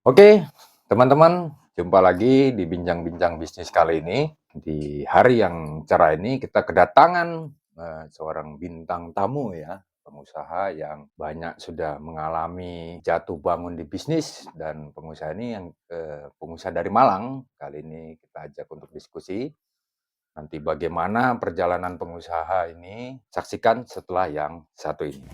Oke, teman-teman, jumpa lagi di Bincang-Bincang Bisnis kali ini. Di hari yang cerah ini kita kedatangan seorang bintang tamu ya, pengusaha yang banyak sudah mengalami jatuh bangun di bisnis dan pengusaha ini yang pengusaha dari Malang. Kali ini kita ajak untuk diskusi. Nanti bagaimana perjalanan pengusaha ini, saksikan setelah yang satu ini.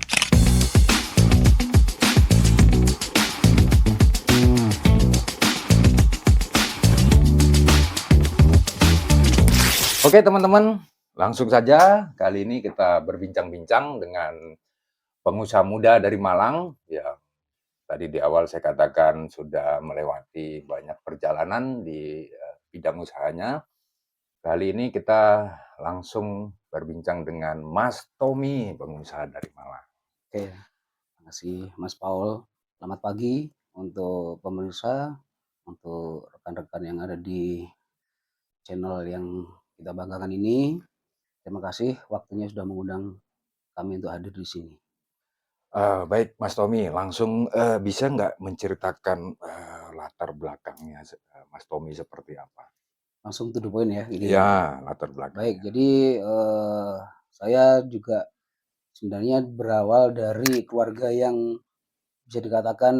Oke teman-teman, langsung saja kali ini kita berbincang-bincang dengan pengusaha muda dari Malang yang tadi di awal saya katakan sudah melewati banyak perjalanan di bidang usahanya. Kali ini kita langsung berbincang dengan Mas Tommy, pengusaha dari Malang. Oke, terima kasih Mas Paul. Selamat pagi untuk pemirsa, untuk rekan-rekan yang ada di channel yang kita banggakan ini. Terima kasih waktunya sudah mengundang kami untuk hadir di sini. Baik Mas Tommy, langsung bisa nggak menceritakan latar belakangnya Mas Tommy seperti apa? Langsung to the point ya, ini ya. Ya, latar Baik, belakangnya. jadi saya juga sebenarnya berawal dari keluarga yang bisa dikatakan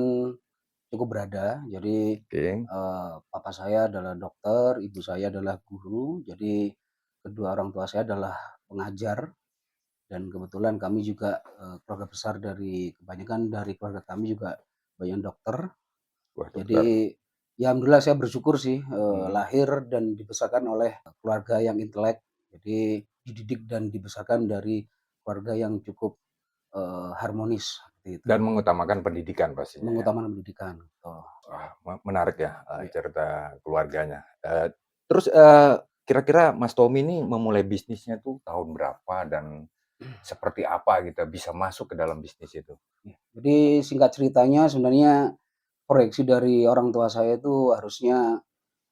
cukup berada. Jadi Oke. papa saya adalah dokter, ibu saya adalah guru. Jadi kedua orang tua saya adalah pengajar. Dan kebetulan kami juga, keluarga besar dari kebanyakan dari keluarga kami juga banyak dokter. Wah, dokter. Jadi, ya alhamdulillah saya bersyukur sih, Mhm. lahir dan dibesarkan oleh keluarga yang intelek. Jadi dididik dan dibesarkan dari keluarga yang cukup, harmonis, seperti itu. Dan mengutamakan pendidikan pastinya ya? Mengutamakan pendidikan, betul. Wah, menarik ya, Iya. cerita keluarganya. Terus, kira-kira Mas Tommy ini memulai bisnisnya tuh tahun berapa dan seperti apa gitu bisa masuk ke dalam bisnis itu? Iya. Jadi singkat ceritanya sebenarnya proyeksi dari orang tua saya itu harusnya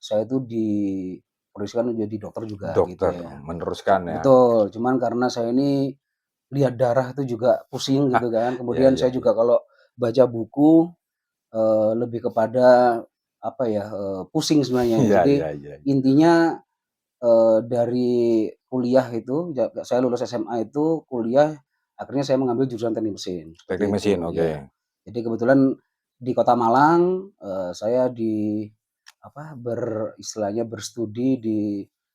saya itu diproyeksikan menjadi dokter juga gitu Dokter, ya. meneruskan ya? Betul, cuman karena saya ini lihat darah itu juga pusing gitu kan, Iya kemudian iya saya iya. juga kalau baca buku, lebih kepada apa ya, pusing sebenarnya ya. Iya Jadi iya iya iya. intinya, dari kuliah itu saya lulus SMA itu kuliah, akhirnya saya mengambil jurusan teknik mesin, Teknik seperti mesin, itu, oke. ya. Jadi kebetulan di Kota Malang, saya istilahnya berstudi di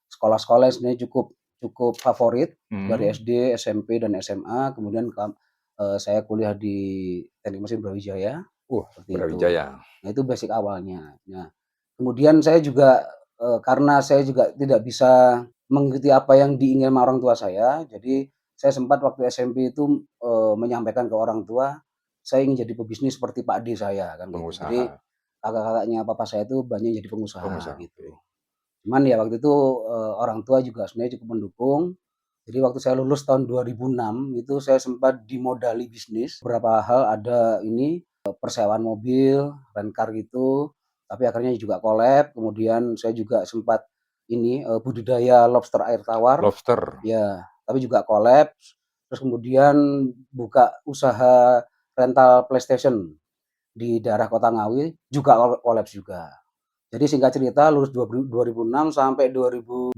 sekolah-sekolah yang sebenarnya cukup cukup favorit dari Mhm. SD, SMP, dan SMA, kemudian saya kuliah di Teknik Mesin Brawijaya, seperti itu. Brawijaya. Nah, itu basic awalnya. Nah, kemudian saya juga, karena saya juga tidak bisa mengikuti apa yang diinginkan sama orang tua saya, jadi saya sempat waktu SMP itu, menyampaikan ke orang tua, saya ingin jadi pebisnis seperti Pak D saya, kan gitu. Jadi Pengusaha kakak-kakaknya papa saya itu banyak jadi pengusaha, pengusaha, oke. gitu. Cuman ya waktu itu, orang tua juga sebenarnya cukup mendukung. Jadi waktu saya lulus tahun 2006 itu saya sempat dimodali bisnis, beberapa hal ada ini, persewaan mobil, rent car gitu, tapi akhirnya juga collab, kemudian saya juga sempat ini, budidaya lobster air tawar, Lobster. ya, tapi juga kolaps, terus kemudian buka usaha rental PlayStation di daerah Kota Ngawi, juga kolaps juga. Jadi singkat cerita lulus 2006 sampai 2008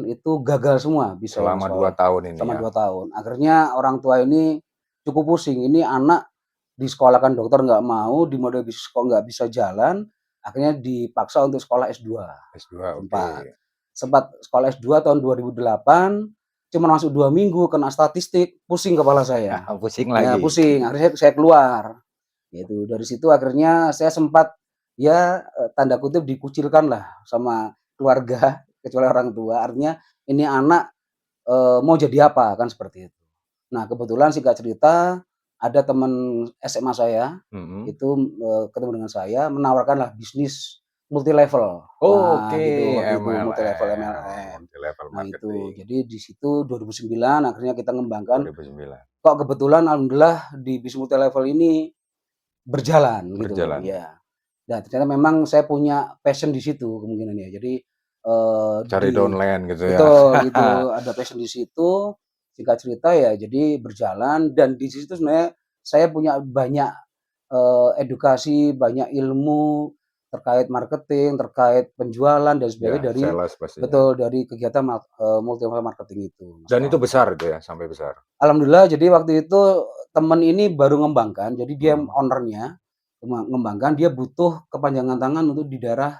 itu gagal semua bisanya Mas Selama 2 Paul, tahun ini selama ya? 2 tahun. Akhirnya orang tua ini cukup pusing, ini anak disekolahkan dokter nggak mau, di model bisnis kok nggak bisa jalan, akhirnya dipaksa untuk sekolah S2, S2, oke. sempat. Sempat sekolah S2 tahun 2008, cuman masuk 2 minggu kena statistik, pusing kepala saya. Pusing Ya lagi. pusing, akhirnya saya keluar. Gitu, dari situ akhirnya saya sempat ya, tanda kutip "dikucilkan"lah sama keluarga, kecuali orang tua. Artinya ini anak, mau jadi apa, kan seperti itu. Nah kebetulan singkat cerita, ada teman SMA saya, Mhm. itu, ketemu dengan saya, menawarkanlah bisnis multi-level. Nah gitu, Oke, waktu itu multi-level MLM, MLM. multi level Nah itu, marketing, jadi di situ 2009 akhirnya kita ngembangkan, 2009. kok kebetulan alhamdulillah di bisnis multi-level ini berjalan gitu, Berjalan. ya. Dan ternyata memang saya punya passion di situ kemungkinan ya. Jadi, Cari downline gitu ya? betul gitu, ada passion di situ, singkat cerita ya jadi berjalan dan di situ sebenarnya saya punya banyak, edukasi, banyak ilmu terkait marketing, terkait penjualan dan Ya, sebagainya dari sales pastinya. betul, dari kegiatan multi level marketing itu, Mas Dan itu Paul. besar itu ya, sampai besar? Alhamdulillah jadi waktu itu temen ini baru ngembangkan, jadi dia Mhm, owner-nya, mengembangkan, dia butuh kepanjangan tangan untuk di daerah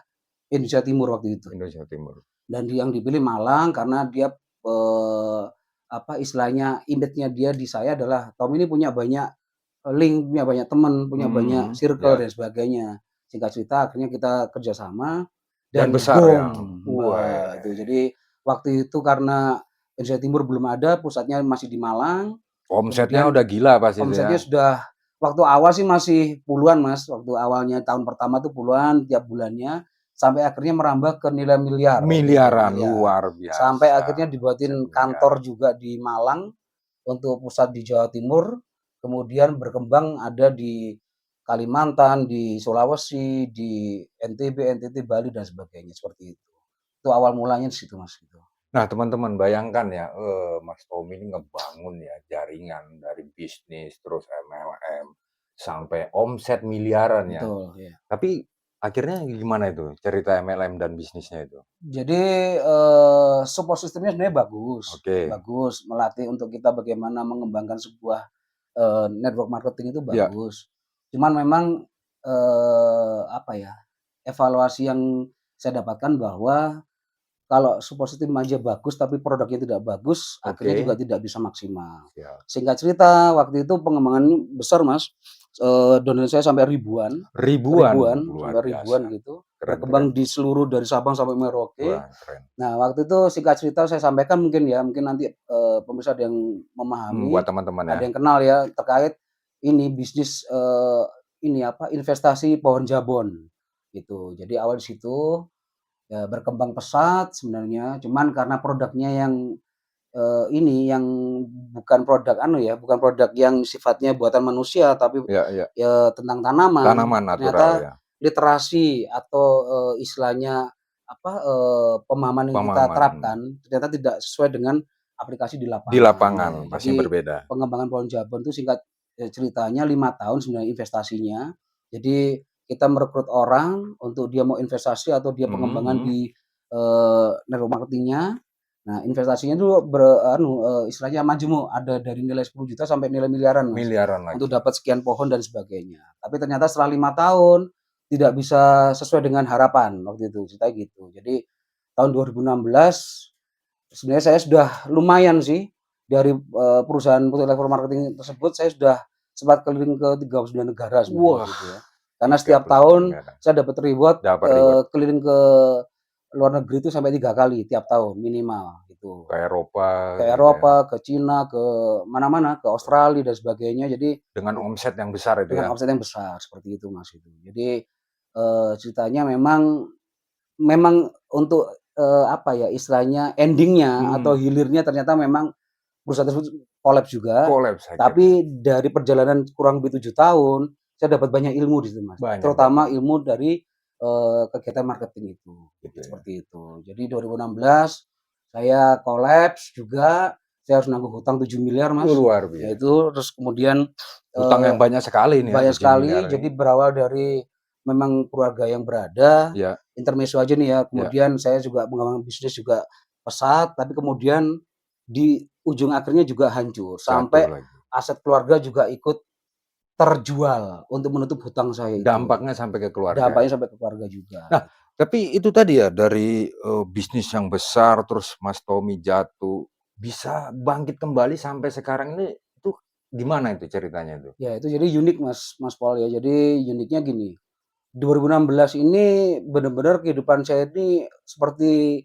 Indonesia Timur waktu itu. Indonesia Timur. Dan yang dipilih Malang karena dia, apa istilahnya, image-nya dia di saya adalah, Tom ini punya banyak link, punya banyak teman, punya Mhm banyak mhm, circle ya. dan sebagainya. Singkat cerita akhirnya kita kerjasama Dan dan besar ya? boom, wah itu. Weh, Jadi waktu itu karena Indonesia Timur belum ada, pusatnya masih di Malang, omsetnya kemudian udah gila pasti itu ya? omsetnya sudah waktu awal sih masih puluhan, Mas, waktu awalnya tahun pertama tuh puluhan tiap bulannya, sampai akhirnya merambah ke nilai miliar waktu itu, Miliaran, miliar. luar Sampai biasa, akhirnya omset dibuatin kantor miliaran. juga di Malang untuk pusat di Jawa Timur, kemudian berkembang ada di Kalimantan, di Sulawesi, di NTB, NTT, Bali dan sebagainya seperti itu. Itu awal mulanya di situ, Mas, gitu. Nah, teman-teman bayangkan ya, Mas Tommy ini ngebangun ya jaringan dari bisnis, terus MLM, sampai omset miliaran ya. Betul, iya. Tapi akhirnya gimana itu cerita MLM dan bisnisnya itu? Jadi, support system-nya sebenarnya bagus, Oke, bagus, melatih untuk kita bagaimana mengembangkan sebuah, network marketing itu ya, bagus. Cuman memang, apa ya, evaluasi yang saya dapatkan bahwa kalau support system aja bagus tapi produknya tidak bagus, akhirnya juga oke, tidak bisa maksimal. siap. Singkat cerita waktu itu pengembangan ini besar, Mas, downline saya sampai ribuan Ribuan, ribuan, luar sampai ribuan biasa. gitu, Keren keren. berkembang di seluruh dari Sabang sampai Merauke. Wah, keren. Nah, waktu itu singkat cerita saya sampaikan mungkin ya, mungkin nanti, pemirsa ada yang Buat memahami, teman-teman ya. ada yang kenal ya terkait ini bisnis, ini apa, investasi pohon jabon, gitu. Jadi awal di situ, ya berkembang pesat sebenarnya, cuman karena produknya yang, ini yang bukan produk anu ya, bukan produk yang sifatnya buatan manusia, tapi Ya ya, ya tentang tanaman, tanaman natural ternyata ya, literasi atau, istilahnya apa, pemahaman yang kita pemahaman, terapkan ternyata tidak sesuai dengan aplikasi di di lapangan, lapangan ya. pasti Jadi berbeda. pengembangan pohon jabon itu singkat, ceritanya 5 tahun sebenarnya investasinya. Jadi kita merekrut orang untuk dia mau investasi atau dia Mhm pengembangan mhm. di, network marketing-nya. Nah, investasinya itu istilahnya majemuk, ada dari nilai 10 juta sampai nilai miliaran, Mas, Miliaran untuk lagi. dapat sekian pohon dan sebagainya. Tapi ternyata setelah 5 tahun tidak bisa sesuai dengan harapan waktu itu, ceritanya gitu. Jadi tahun 2016 sebenarnya saya sudah lumayan sih dari, perusahaan multi level marketing tersebut saya sudah sempat keliling ke 39 negara sebenarnya Wah, waktu itu ya. Karena setiap 39 tahun negara. saya dapat reward, Dapat reward keliling ke luar negeri itu sampai 3 kali tiap tahun minimal gitu. ke Eropa Ke gitu ya, Eropa, ke Cina, ke mana-mana, ke Australia dan sebagainya. Jadi dengan omset yang besar itu dengan ya? omset yang besar seperti itu, Mas, itu. Jadi, ceritanya memang untuk, apa ya, istilahnya ending-nya atau Mhm, hilirnya ternyata memang perusahaan tersebut kolaps juga, kolaps akhirnya. tapi dari perjalanan kurang lebih 7 tahun, saya dapat banyak ilmu di situ, Mas. Banyak Terutama dapat, ilmu dari, kegiatan marketing itu, gitu ya. seperti itu. Jadi 2016 saya kolaps juga, saya harus nanggung hutang 7 miliar, Mas. Luar Ya biasa. itu, terus kemudian, Utang eee, yang banyak sekali ini ya, banyak 7 miliar sekali, ini. jadi berawal dari memang keluarga yang berada, Iya intermezzo aja nih ya, iya, kemudian saya juga mengembangkan bisnis juga pesat, tapi kemudian di ujung akhirnya juga hancur, jatuh sampai lagi. aset keluarga juga ikut terjual untuk menutup hutang saya itu. Dampaknya sampai ke keluarga Dampaknya ya. sampai ke keluarga juga Nah, gitu. tapi itu tadi ya dari, bisnis yang besar terus Mas Tommy jatuh, bisa bangkit kembali sampai sekarang ini, itu gimana itu ceritanya itu? Ya itu jadi unik, Mas Mas Paul ya, jadi uniknya gini, 2016 ini bener-bener kehidupan saya ini seperti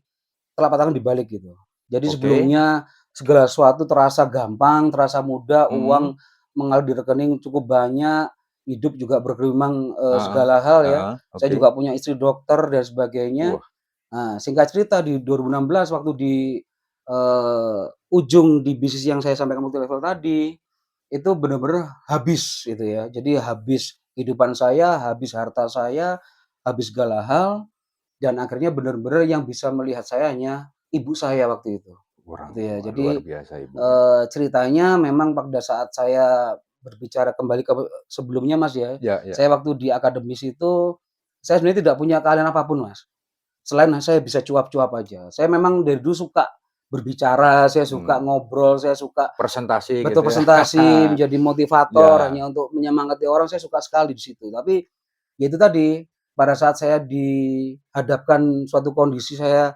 telapak tangan dibalik gitu. Jadi Oke, sebelumnya segala sesuatu terasa gampang, terasa mudah, mhm, uang mengalir di rekening cukup banyak, hidup juga bergelimang, heeh segala hal ya. heeh, Saya oke. juga punya istri dokter dan sebagainya. Wah, Nah, singkat cerita di 2016 waktu di, ujung di bisnis yang saya sampaikan multi level tadi, itu bener-bener habis gitu ya. Jadi habis kehidupan saya, habis harta saya, habis segala hal, dan akhirnya bener-bener yang bisa melihat saya hanya ibu saya waktu itu, orang gitu ya. tua, luar Jadi, biasa ibunya. ceritanya memang pada saat saya berbicara kembali ke sebelumnya Mas ya, Ya, ya. saya waktu di akademis itu, saya sebenarnya tidak punya keahlian apapun Mas, selain saya bisa cuap-cuap aja. Saya memang dari dulu suka berbicara, saya suka Hmm. ngobrol, saya suka Presentasi betul gitu ya. presentasi, menjadi motivator, Ya, hanya untuk menyemangati orang, saya suka sekali di situ. Tapi, ya itu tadi, pada saat saya dihadapkan suatu kondisi saya,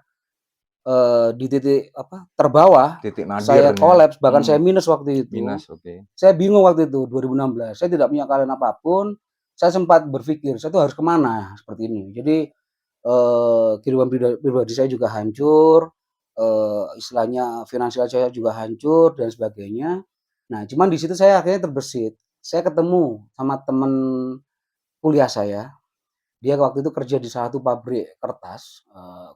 di titik apa, terbawah, titik nadir saya ya. kolaps, bahkan saya minus waktu itu. Minus, oke. Saya bingung waktu itu 2016, saya tidak punya keahlian apapun, saya sempat berpikir, saya tuh harus ke mana seperti ini. Jadi, kehidupan pribadi saya juga hancur, istilahnya finansial saya juga hancur dan sebagainya. Nah, cuman di situ saya akhirnya terbesit. Saya ketemu sama temen kuliah saya, dia waktu itu kerja di salah satu pabrik kertas,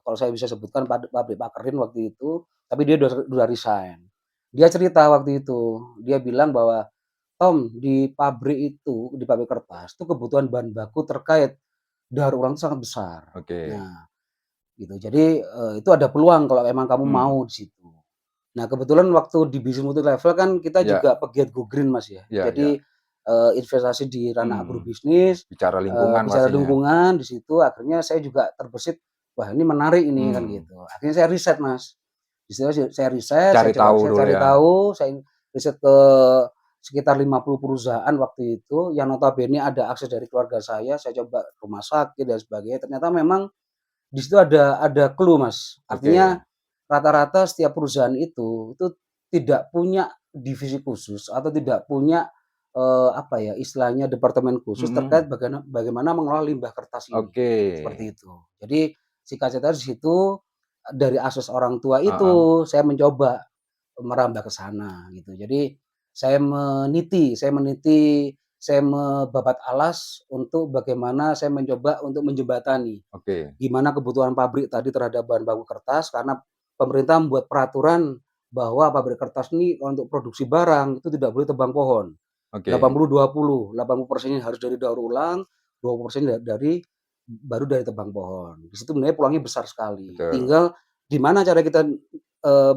kalau saya bisa sebutkan pabrik Pakerin waktu itu, tapi dia udah resign. Dia cerita waktu itu, dia bilang bahwa, "Tom, di pabrik itu, di pabrik kertas itu kebutuhan bahan baku terkait daur ulang itu sangat besar." Oke. Nah, gitu. Jadi, itu ada peluang kalau emang kamu Hmm. mau di situ. Nah, kebetulan waktu di bisnis multi level kan kita Ya, juga pegiat go green, Mas, ya. ya, ya. Jadi, investasi di ranah Hmm. agrobisnis, Bicara lingkungan bicara pastinya. lingkungan, di situ akhirnya saya juga terbesit, "Wah, ini menarik ini," kan Hmm. gitu. Akhirnya saya riset, Mas. Di situ saya riset, Cari tahu saya dulu cari ya. tahu, saya riset ke sekitar 50 perusahaan waktu itu, yang notabene ada akses dari keluarga saya coba rumah sakit dan sebagainya, ternyata memang di situ ada clue, Mas. Artinya Oke. rata-rata setiap perusahaan itu tidak punya divisi khusus atau tidak punya, apa ya, istilahnya departemen khusus Mhm. terkait bagaimana mengelola limbah kertas ini, Oke. seperti itu. Jadi singkat cerita di situ, dari akses orang tua Heeh. itu saya mencoba merambah ke sana gitu. Jadi saya meniti, saya membabat alas untuk bagaimana saya mencoba untuk menjembatani Oke. gimana kebutuhan pabrik tadi terhadap bahan baku kertas, karena pemerintah membuat peraturan bahwa pabrik kertas ini untuk produksi barang itu tidak boleh tebang pohon. Oke. 80-20, 80% harus dari daur ulang, 20% dari baru dari tebang pohon. Di situ sebenarnya peluangnya besar sekali. Betul. Tinggal gimana cara kita,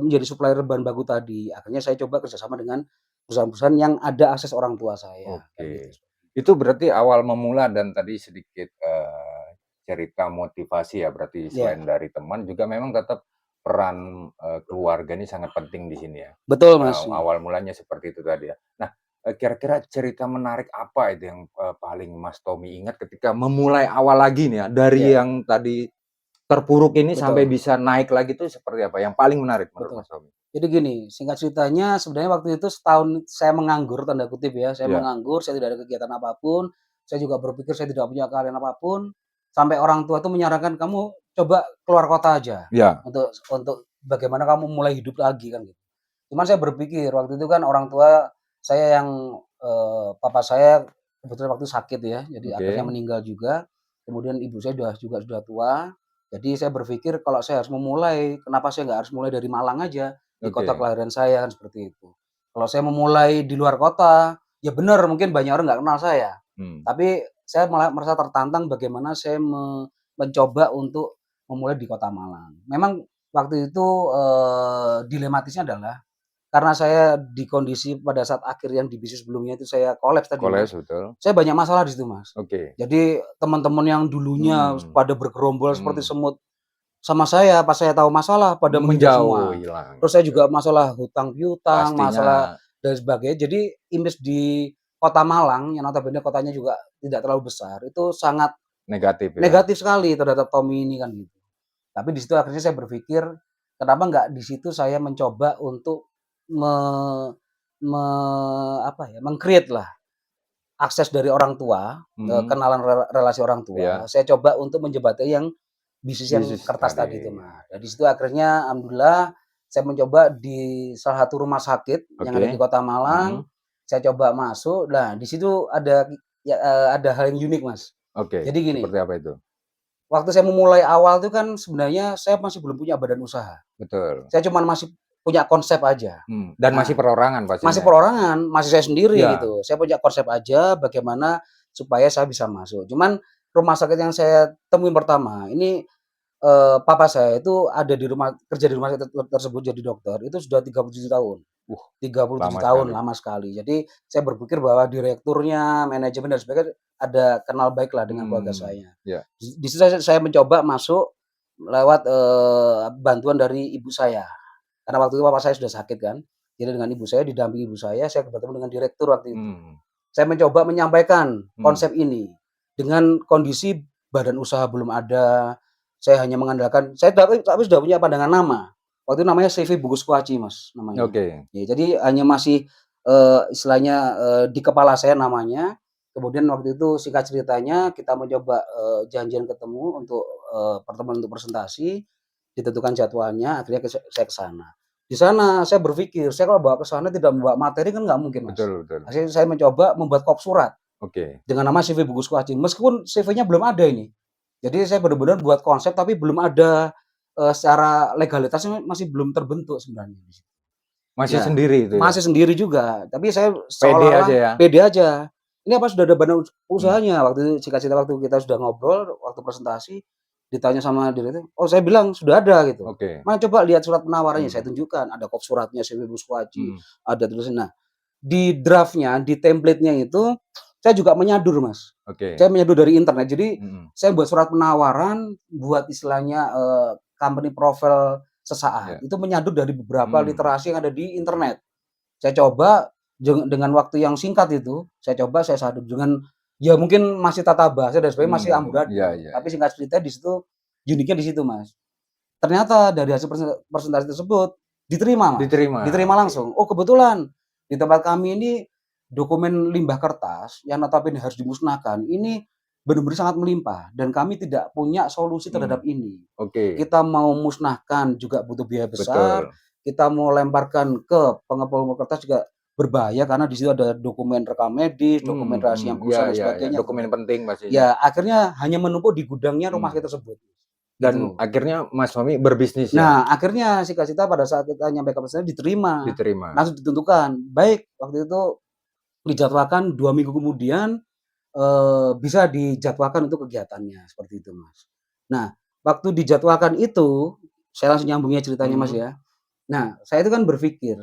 menjadi supplier bahan baku tadi. Akhirnya saya coba kerjasama dengan perusahaan-perusahaan yang ada akses orang tua saya, kan gitu. Oke. Itu berarti awal memula dan tadi sedikit, cerita motivasi ya berarti selain Iya, dari teman juga memang tetap peran, keluarga ini sangat penting di sini ya. betul Mas, iya. Awal mulanya seperti itu tadi ya. Nah, kira-kira cerita menarik apa itu yang, paling Mas Tommy ingat ketika memulai awal lagi nih ya, dari Iya, yang tadi terpuruk ini sampai betul. bisa naik lagi itu seperti apa? Yang paling menarik menurut Betul. Mas Tommy? Jadi gini, singkat ceritanya sebenarnya waktu itu setahun saya "menganggur" tanda kutip ya, saya Iya. menganggur, saya tidak ada kegiatan apapun, saya juga berpikir saya tidak punya keahlian apapun, sampai orang tua tuh menyarankan, "Kamu coba keluar kota aja, Iya. untuk bagaimana kamu mulai hidup lagi," kan gitu. Cuman saya berpikir waktu itu kan orang tua saya yang, papa saya kebetulan waktu sakit ya, jadi akhirnya Oke. meninggal juga, kemudian ibu saya sudah tua, jadi saya berpikir kalau saya harus memulai, kenapa saya nggak harus mulai dari Malang aja, di kota Oke. kelahiran saya, kan seperti itu. Kalau saya memulai di luar kota, ya benar mungkin banyak orang nggak kenal saya, Hmm. tapi saya malah merasa tertantang bagaimana saya mencoba untuk memulai di kota Malang. Memang waktu itu, dilematisnya adalah karena saya di kondisi pada saat akhir yang di bisnis sebelumnya itu saya kolaps tadi, Koles, Mas. betul. Saya banyak masalah di situ, Mas. Oke. Jadi teman-teman yang dulunya Mhm. pada bergerombol seperti Mhm. semut sama saya, pas saya tahu masalah pada menghindar Menjauh, semua. hilang, Terus saya juga betul. masalah hutang piutang, Pastinya masalah dan sebagainya. Jadi image di Kota Malang yang notabene kotanya juga tidak terlalu besar, itu sangat negatif ya? negatif sekali terhadap Tommy ini kan gitu. Tapi di situ akhirnya saya berpikir, kenapa nggak di situ saya mencoba untuk me me apa ya, meng-create lah akses dari orang tua, Mhm. kenalan relasi orang tua, Iya, saya coba untuk menjembatani yang bisnis yang bisnis kertas tadi. tadi itu, Mas. Dan di situ akhirnya alhamdulillah saya mencoba di salah satu rumah sakit yang ada di Oke. Kota Malang, Mhm. saya coba masuk. Nah, di situ ada hal yang unik, Mas. Oke, Jadi gini, seperti apa itu? waktu saya memulai awal itu kan sebenarnya saya masih belum punya badan usaha. Betul. Saya cuman masih punya konsep aja. Dan masih Nah, perorangan masih pastinya? perorangan, masih saya sendiri Iya. gitu. Saya punya konsep aja bagaimana supaya saya bisa masuk. Cuman rumah sakit yang saya temui pertama, ini papa saya itu ada di rumah kerja di rumah sakit tersebut jadi dokter, itu sudah 37 tahun. Uh, 37 lama tahun, sekali. lama sekali. Jadi saya berpikir bahwa direkturnya, manajemen dan sebagainya ada kenal baiklah dengan keluarga saya. Ya. Di situ saya mencoba masuk lewat, bantuan dari ibu saya. Karena waktu itu papa saya sudah sakit kan. Jadi dengan ibu saya, didampingi ibu saya bertemu dengan direktur waktu itu. Mmm, Saya mencoba menyampaikan mmm, konsep ini, dengan kondisi badan usaha belum ada, saya hanya mengandalkan tapi sudah punya pandangan nama. Waktu itu namanya CV Bungkus Kuaci, Mas, namanya. oke, Ya jadi hanya masih, istilahnya, di kepala saya namanya, kemudian waktu itu singkat ceritanya kita mencoba, janjian ketemu untuk, pertemuan untuk presentasi, ditentukan jadwalnya, akhirnya saya ke sana. Di sana saya berpikir, saya kalau bawa ke sana tidak membawa materi kan nggak mungkin, Mas. betul betul. Akhirnya saya mencoba membuat kop surat Oke, dengan nama CV Bungkus Kuaci, meskipun CV-nya belum ada ini. Jadi saya benar-benar buat konsep tapi belum ada, secara legalitasnya masih belum terbentuk sebenarnya di situ. masih Ya, sendiri itu ya? masih sendiri juga, tapi saya Pede aja seolah-olah ya? pede aja. Ini apa sudah ada badan Mmm, usahanya? Waktu itu singkat cerita waktu kita sudah ngobrol, waktu presentasi, ditanya sama direktur, oh saya bilang, "Sudah ada," gitu. oke, "Mana coba lihat surat penawarannya," saya mmm, tunjukkan, ada kop suratnya CV Bungkus Kuaci, mhm, ada tulisan. Nah, di draft-nya, di template-nya itu, saya juga menyadur, Mas. oke, Saya menyadur dari internet. Jadi, mhm, saya buat surat penawaran, buat istilahnya, company profile sesaat. iya, Itu menyadur dari beberapa mmm, literasi yang ada di internet. Saya coba dengan waktu yang singkat itu, saya coba saya sadur dengan ya mungkin masih tata bahasa dan sebagainya masih iya amburadul. iya Tapi iya, singkat cerita di situ, uniknya di situ, Mas. Ternyata dari hasil presentasi tersebut diterima, Mas, diterima, diterima oke, langsung. Oh, kebetulan di tempat kami ini dokumen limbah kertas yang notabene harus dimusnahkan ini benar-benar sangat melimpah dan kami tidak punya solusi terhadap mmm, ini. oke, Kita mau musnahkan juga butuh biaya besar, betul, kita mau lemparkan ke pengepul kertas juga berbahaya karena di situ ada dokumen rekam medis, dokumen rahasia iya perusahaan dan iya iya, sebagainya dokumen gitu. penting pastinya, Ya akhirnya hanya menumpuk di gudangnya rumah mmm, sakit tersebut, dan gitu. akhirnya Mas Fahmi berbisnis ya? Nah, akhirnya singkat cerita pada saat kita nyampe ke pesannya diterima, Diterima, langsung ditentukan. Baik, waktu itu dijadwalkan 2 minggu kemudian, bisa dijadwalkan untuk kegiatannya, seperti itu, Mas. Nah, waktu dijadwalkan itu, saya langsung nyambungnya ceritanya, Mas, mhm, ya. Nah, saya itu kan berpikir,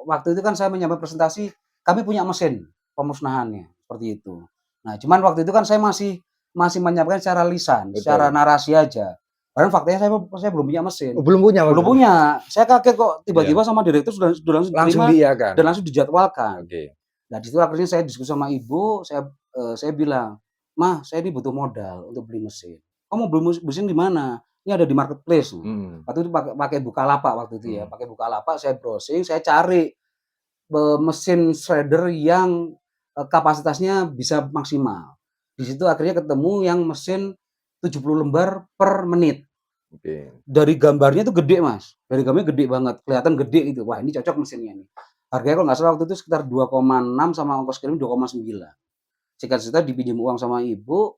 waktu itu kan saya menyampaikan presentasi, kami punya mesin pemusnahannya, seperti itu. Nah, cuman waktu itu kan saya masih masih menyampaikan secara lisan, secara betul. narasi aja. Padahal faktanya saya belum punya Oh mesin. belum punya Belum waktu itu? punya, saya kaget kok tiba-tiba Iya, sama direktur sudah langsung langsung diterima diiyakan? dan langsung dijadwalkan. Oke, Nah, di situ akhirnya saya diskusi sama ibu, saya bilang, "Mah, saya ini butuh modal untuk beli mesin." "Kamu beli mesin di mana?" "Ini ada di marketplace." mhm, Waktu itu pakai Bukalapak waktu itu ya, mhm, pakai Bukalapak saya browsing, saya cari, mesin shredder yang, kapasitasnya bisa maksimal. Di situ akhirnya ketemu yang mesin 70 lembar per menit. oke, Dari gambarnya tuh gede, Mas, dari gambarnya gede banget, kelihatan gede gitu, wah ini cocok mesinnya nih. Harganya kalau nggak salah waktu itu sekitar 2,6 sama ongkos kirim 2,9. Singkat cerita dipinjam uang sama ibu,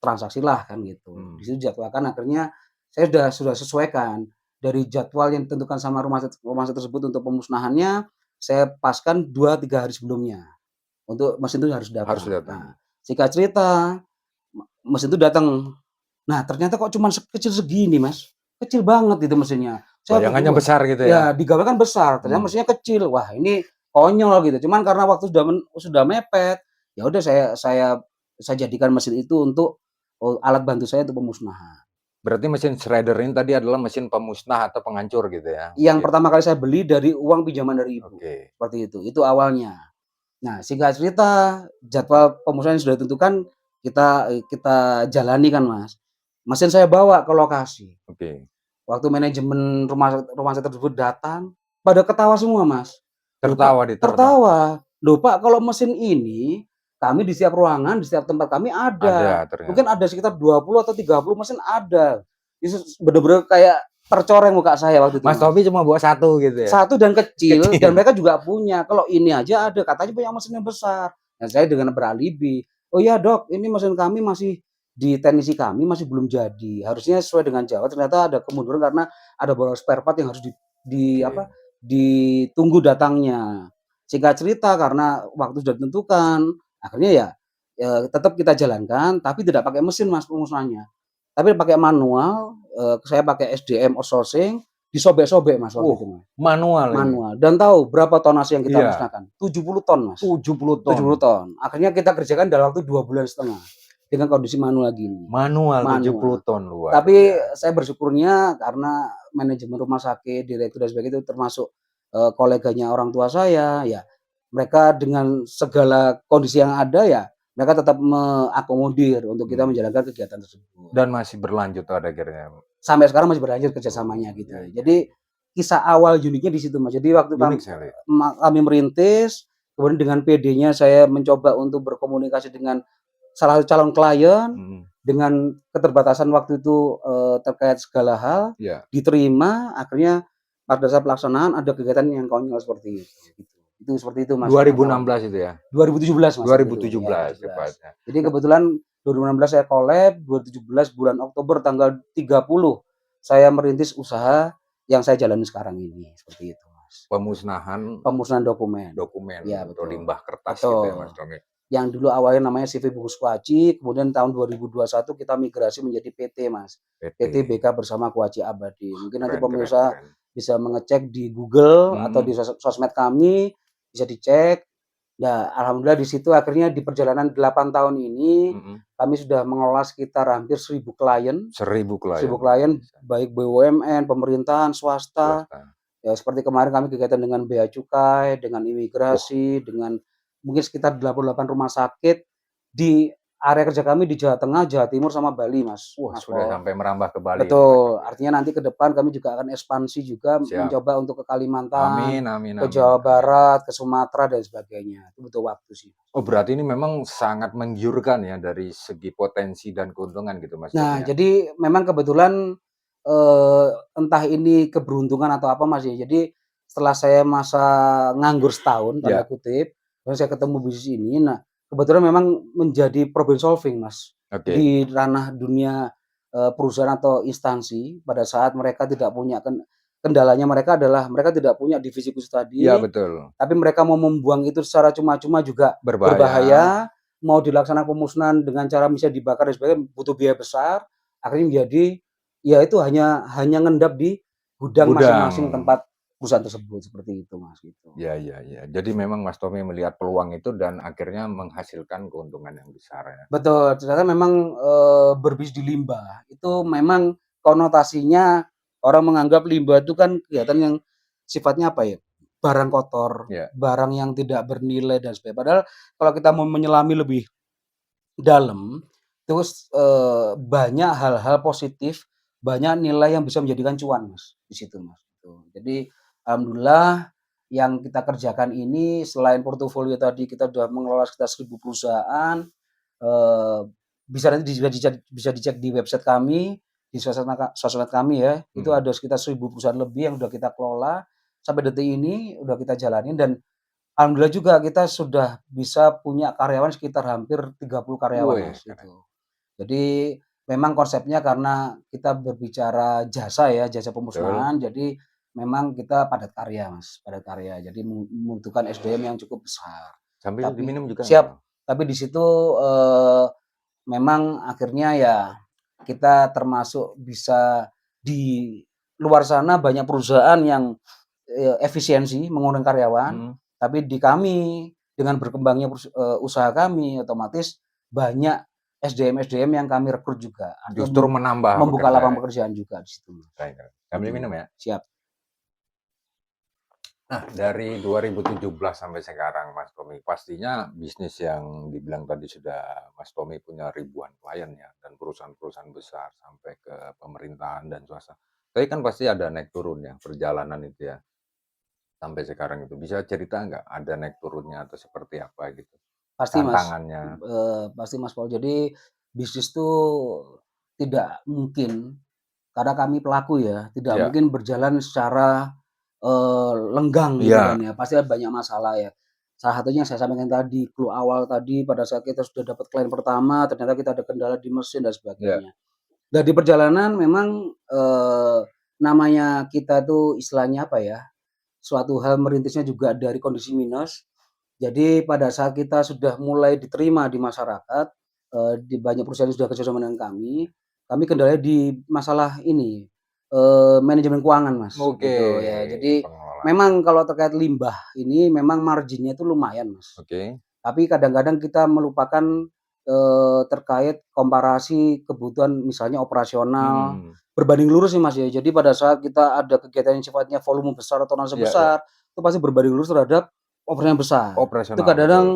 transaksilah kan gitu. Di mmm, situ dijadwalkan akhirnya saya sudah sesuaikan, dari jadwal yang ditentukan sama rumah sakit tersebut untuk pemusnahannya, saya paskan 2, 3 hari sebelumnya, untuk mesin itu harus harus datang. Nah, datang. singkat cerita, mesin itu datang. Nah, ternyata kok cuman sekecil segini, Mas. Kecil banget itu mesinnya. Saya pikir, Bayangannya wah, besar gitu ya? ya digambarkan besar, ternyata Mmm, mesinnya kecil. Wah, ini konyol gitu. Cuman karena waktu sudah mepet, ya udah saya jadikan mesin itu untuk, alat bantu saya untuk pemusnahan. berarti mesin shredder ini tadi adalah mesin pemusnah atau penghancur gitu ya Yang mungkin? pertama kali saya beli dari uang pinjaman dari ibu, Oke, seperti itu awalnya. Nah, singkat cerita, jadwal pemusnahan yang sudah ditentukan kita jalani kan, Mas. Mesin saya bawa ke lokasi. oke. Waktu manajemen rumah sakit tersebut datang, pada ketawa semua, Mas. "Loh, Pak," Tertawa ditertawa tertawa, "Loh, Pak, kalau mesin ini, kami di setiap ruangan, di setiap tempat kami ada. ada Mungkin ternyata. ada sekitar 20 atau 30 mesin ada." Itu bener-bener kayak tercoreng muka saya waktu itu, Mas Mas. Tommy cuma bawa satu gitu ya? Satu dan kecil, dan Kecil. mereka juga punya, kalau ini aja ada, katanya punya mesin yang besar. Nah, saya dengan beralibi, "Oh iya Dok, ini mesin kami masih di teknisi kami masih belum jadi, harusnya sesuai dengan Jawa, ternyata ada kemunduran karena ada beberapa spare part yang harus di apa, Oke, ditunggu datangnya." Singkat cerita karena waktu sudah ditentukan, akhirnya ya, tetap kita jalankan, tapi tidak pakai mesin Mas pemusnahannya. tapi pakai manual, saya pakai SDM outsourcing, disobek-sobek Mas waktu itu Mas, Manual ini? manual. Dan tahu berapa tonase yang kita Iya, musnahkan? 70 ton Mas, 70 ton. 70 ton. Akhirnya kita kerjakan dalam waktu 2,5 bulan dengan kondisi manual gini, Manual 70 manual. ton, luar Tapi biasa. saya bersyukurnya karena manajemen rumah sakit, direktur dan sebagainya itu termasuk, koleganya orang tua saya, ya mereka dengan segala kondisi yang ada ya, mereka tetap mengakomodir untuk kita Hmm. menjalankan kegiatan tersebut. Dan masih berlanjut pada akhirnya. Sampai sekarang masih berlanjut kerjasamanya Oh, gitu. iya iya Jadi iya. kisah awal uniknya di situ Mas. Jadi waktu Unik sekali. kami merintis, kemudian dengan PD-nya saya mencoba untuk berkomunikasi dengan salah satu calon klien, Mhm. dengan keterbatasan waktu itu, terkait segala hal, Iya. diterima, akhirnya pada saat pelaksanaan ada kegiatan yang konyol seperti itu, gitu. Itu seperti itu Mas pengetahuannya. 2016 itu ya? 2017 Mas waktu itu, ya 2017 2017. tepatnya. Jadi Nah, kebetulan 2016 saya collab, 2017 bulan Oktober tanggal 30 saya merintis usaha yang saya jalani sekarang ini, seperti itu Mas. pemusnahan Pemusnahan dokumen. dokumen Iya atau betul, limbah kertas gitu ya, Mas betul. Tommy? Yang dulu awalnya namanya CV Bungkus Kuaci, kemudian tahun 2021 kita migrasi menjadi PT Mas, PT PT. BK Bersama Kuaci Abadi. Mungkin nanti Keren keren pemirsa keren. bisa mengecek di Google atau Mhm, di sosmed kami, bisa dicek. Ya, alhamdulillah di situ akhirnya di perjalanan 8 tahun ini, mhm. kami sudah mengelola sekitar hampir 1000 1000 klien, luar klien biasa. baik BUMN, pemerintahan, swasta. Swasta. Ya seperti kemarin kami kegiatan dengan bea cukai, dengan Wah imigrasi, dengan mungkin sekitar 88 rumah sakit di area kerja kami di Jawa Tengah, Jawa Timur, sama Bali Mas, wah Mas sudah Pol. sampai merambah ke Bali ini, Mas Betul, Tommy ya? artinya nanti ke depan kami juga akan ekspansi juga Siap. mencoba untuk ke Kalimantan, Amin amin ke amin Jawa amin. Barat, ke Sumatera dan sebagainya. Itu butuh waktu sih. Oh berarti ini memang sangat menggiurkan ya dari segi potensi dan keuntungan gitu, Mas Tommy Nah, ya? jadi memang kebetulan, entah ini keberuntungan atau apa Mas ya, jadi setelah saya masa "nganggur setahun" tanda Ya, kutip, terus saya ketemu bisnis ini, nah kebetulan memang menjadi problem solving Mas, oke. di ranah dunia, perusahaan atau instansi pada saat mereka tidak punya kendalanya mereka adalah mereka tidak punya divisi khusus Iya tadi, betul, tapi mereka mau membuang itu secara cuma-cuma juga berbahaya. berbahaya, mau dilaksanakan pemusnahan dengan cara misalnya dibakar dan sebagainya butuh biaya besar, akhirnya menjadi ya itu hanya hanya ngendap di gudang Gudang. masing-masing tempat perusahaan tersebut, seperti itu Mas, gitu. Ya ya ya. Jadi memang Mas Tommy melihat peluang itu dan akhirnya menghasilkan keuntungan yang besar ya? Betul, ternyata memang, berbisnis di limbah, itu memang konotasinya orang menganggap limbah itu kan kegiatan yang sifatnya apa ya, barang kotor, Ya. barang yang tidak bernilai dan sebagainya. Padahal kalau kita mau menyelami lebih dalam, terus, banyak hal-hal positif, banyak nilai yang bisa menjadikan cuan Mas, di situ Mas, gitu. Jadi alhamdulillah yang kita kerjakan ini selain portofolio tadi kita sudah mengelola sekitar 1.000 perusahaan, eee, bisa nanti bisa dicek di website kami, di sosmed kami ya, itu Mhm. ada sekitar 1.000 perusahaan lebih yang sudah kita kelola, sampai detik ini udah kita jalanin dan alhamdulillah juga kita sudah bisa punya karyawan sekitar hampir 30 karyawan, Wih, Mas, keren. gitu. Jadi memang konsepnya karena kita berbicara jasa ya, jasa Betul. pemusnahan, jadi memang kita padat karya, Mas, padat karya. Jadi membutuhkan SDM yang cukup besar. Sambil Tapi diminum juga nggak siap, apa-apa. tapi di situ, memang akhirnya ya kita termasuk bisa di luar sana banyak perusahaan yang efisiensi mengurang karyawan, Mhm. tapi di kami dengan berkembangnya usaha kami otomatis banyak SDM-SDM yang kami rekrut juga, artinya Justru menambah membuka lapangan pekerjaan. pekerjaan juga di situ, Mas. Keren keren. Sambil minum Gitu, ya. siap. Nah, dari 2017 sampai sekarang Mas Tommy, pastinya bisnis yang dibilang tadi sudah Mas Tommy punya ribuan klien ya, dan perusahaan-perusahaan besar sampai ke pemerintahan dan swasta. Tapi kan pasti ada naik turun ya, perjalanan itu ya, sampai sekarang itu. Bisa cerita nggak ada naik turunnya atau seperti apa gitu? Pasti Mas, Tantangannya? pasti Mas Paul. Jadi bisnis tuh tidak mungkin karena kami pelaku ya, tidak Iya. mungkin berjalan secara, lenggang gitu kan Iya. ya, pasti ada banyak masalah ya. Salah satunya yang saya sampaikan tadi, clue awal tadi pada saat kita sudah dapat klien pertama, ternyata kita ada kendala di mesin dan Iya. sebagainya. Dan di perjalanan memang, namanya kita tuh istilahnya apa ya, suatu hal merintisnya juga dari kondisi minus. Jadi pada saat kita sudah mulai diterima di masyarakat, di banyak perusahaan yang sudah kerjasama dengan kami, kami kendalanya di masalah ini, manajemen keuangan, Mas, Oke, gitu ya. Jadi pengelolaan. memang kalau terkait limbah ini memang marginnya itu lumayan, Mas. Oke. Tapi kadang-kadang kita melupakan, terkait komparasi kebutuhan misalnya operasional, Mhm. berbanding lurus nih, Mas, ya. Jadi pada saat kita ada kegiatan yang sifatnya volume besar atau nasi Iya iya. besar, itu pasti berbanding lurus terhadap operasional yang besar. Itu Operasional, betul. kadang-kadang,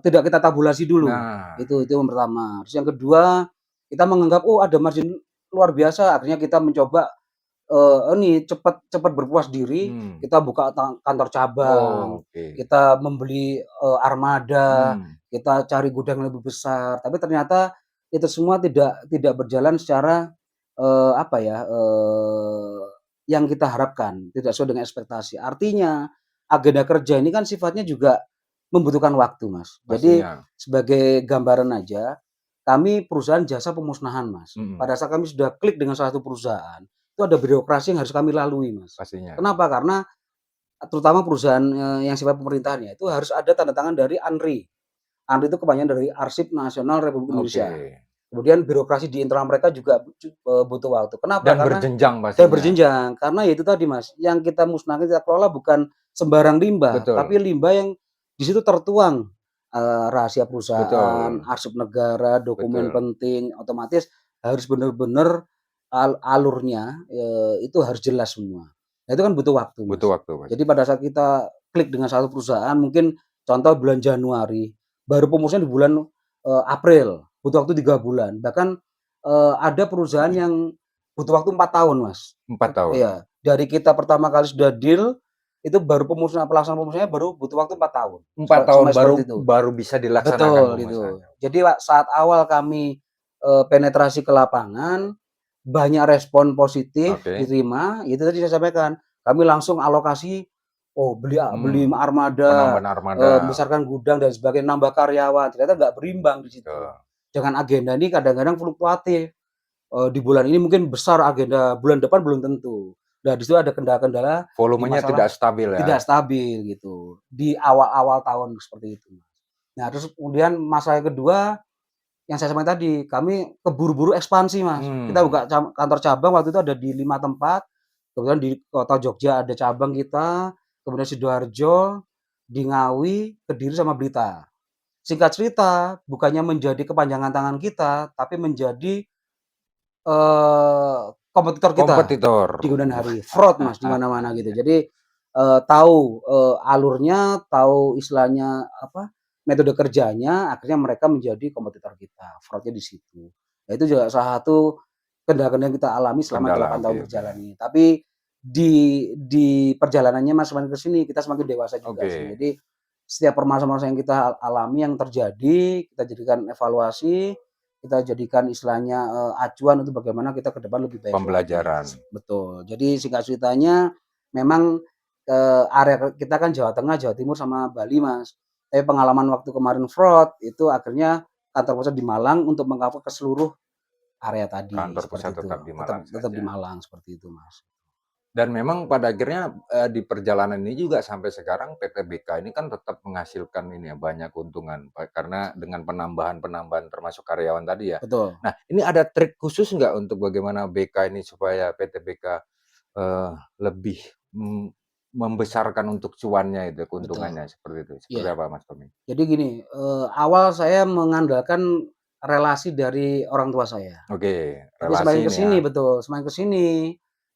tidak kita tabulasi dulu, Nah, itu yang pertama. Terus yang kedua, kita menganggap, "Oh, ada margin luar biasa," akhirnya kita mencoba ini cepat cepat berpuas diri, mmm, kita buka kantor cabang, oke. kita membeli, armada, Mmm, kita cari gudang yang lebih besar, tapi ternyata itu semua tidak berjalan secara, apa ya, yang kita harapkan, tidak sesuai dengan ekspektasi. Artinya, agenda kerja ini kan sifatnya juga membutuhkan waktu, Mas. Jadi pastinya. sebagai gambaran aja, kami perusahaan jasa pemusnahan, Mas. Mhm, Pada saat kami sudah klik dengan salah satu perusahaan, itu ada birokrasi yang harus kami lalui, Mas. pastinya. Kenapa? Karena terutama perusahaan, yang sifat pemerintahannya itu harus ada tanda tangan dari ANRI. ANRI itu kepanjangan dari Arsip Nasional Republik Oke. Indonesia. Kemudian birokrasi di internal mereka juga butuh waktu. Kenapa? Dan Karena berjenjang dan pastinya. berjenjang, karena ya itu tadi, Mas, yang kita musnahkan, kita kelola bukan sembarang limbah, Betul tapi limbah yang di situ tertuang, rahasia perusahaan, betul arsip negara, dokumen betul. penting, otomatis harus benar-benar alurnya, itu harus jelas semua. Nah, itu kan butuh waktu, Butuh Mas. waktu Jadi pastinya. pada saat kita klik dengan satu perusahaan, mungkin contoh bulan Januari, baru pemusnahan di bulan, April, butuh waktu 3 bulan. Bahkan, ada perusahaan yang butuh waktu 4 tahun, Mas. 4 tahun. Iya, dari kita pertama kali sudah deal, itu baru pelaksanaan pemusnahannya baru butuh waktu 4 tahun, 4 tahun sampai baru seperti itu. baru bisa dilaksanakan Betul, itu. pemusnahannya. Jadi saat awal kami, penetrasi ke lapangan, banyak respon positif Oke. diterima, itu tadi saya sampaikan, kami langsung alokasi, oh beli Mmm, armada, penambahan armada. membesarkan gudang dan sebagainya, nambah karyawan, ternyata nggak berimbang di situ. Betul. Dengan agenda ini kadang-kadang fluktuatif. Di bulan ini mungkin besar agenda, bulan depan belum tentu. Nah, di situ ada kendala-kendala di Volumenya masalah tidak stabil ya? tidak stabil gitu, di awal-awal tahun seperti itu. Nah, terus kemudian masalah yang kedua, yang saya sampaikan tadi, kami keburu-buru ekspansi, Mas. Kita Mmm, buka kantor cabang waktu itu ada di 5 tempat, kebetulan di kota Jogja ada cabang kita, kemudian Sidoarjo, di Ngawi, Kediri, sama Blitar. Singkat cerita, bukannya menjadi kepanjangan tangan kita, tapi menjadi kompetitor kita kompetitor. di kemudian hari, fraud, Mas, di mana-mana gitu. Jadi, tahu, alurnya, tahu istilahnya apa, metode kerjanya, akhirnya mereka menjadi kompetitor kita, fraud-nya di situ. Nah, itu juga salah satu kendala-kendala yang kita alami selama Kendala, 8 oke tahun oke. berjalan ini. Tapi di perjalanannya, Mas, semakin ke sini kita semakin dewasa juga sih. Oke, Jadi setiap permasalahan yang kita alami yang terjadi, kita jadikan evaluasi, kita jadikan istilahnya, acuan untuk bagaimana kita ke depan lebih baik lagi. pembelajaran. Betul. Jadi singkat ceritanya memang, area kita kan Jawa Tengah, Jawa Timur, sama Bali, Mas. Tapi pengalaman waktu kemarin fraud, itu akhirnya kantor pusat di Malang untuk meng-cover ke seluruh area tadi, Kantor pusat seperti itu. tetap di Tetap Malang tetap di saja. Malang, seperti itu, Mas. Dan memang pada akhirnya, di perjalanan ini juga sampai sekarang PT BK ini kan tetap menghasilkan ini ya, banyak keuntungan, karena dengan penambahan-penambahan termasuk karyawan tadi ya. Betul. Nah, ini ada trik khusus nggak untuk bagaimana BK ini supaya PT BK, lebih, membesarkan untuk cuannya itu, Betul, keuntungannya seperti itu, seperti iya. apa Mas Tommy? Jadi gini, awal saya mengandalkan relasi dari orang tua saya. Oke, Tapi relasi semakin ke ini ya. sini, betul, semakin ke sini,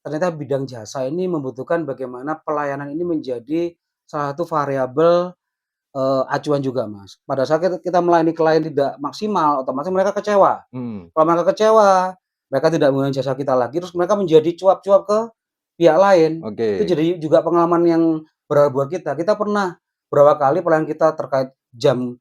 ternyata bidang jasa ini membutuhkan bagaimana pelayanan ini menjadi salah satu variabel, acuan juga, Mas. Pada saat kita melayani klien tidak maksimal, otomatis mereka kecewa. Mhm, Kalau mereka kecewa, mereka tidak menggunakan jasa kita lagi, terus mereka menjadi cuap-cuap ke pihak lain. Itu oke. jadi juga pengalaman yang berharga buat kita. Kita pernah berapa kali pelayanan kita terkait jam,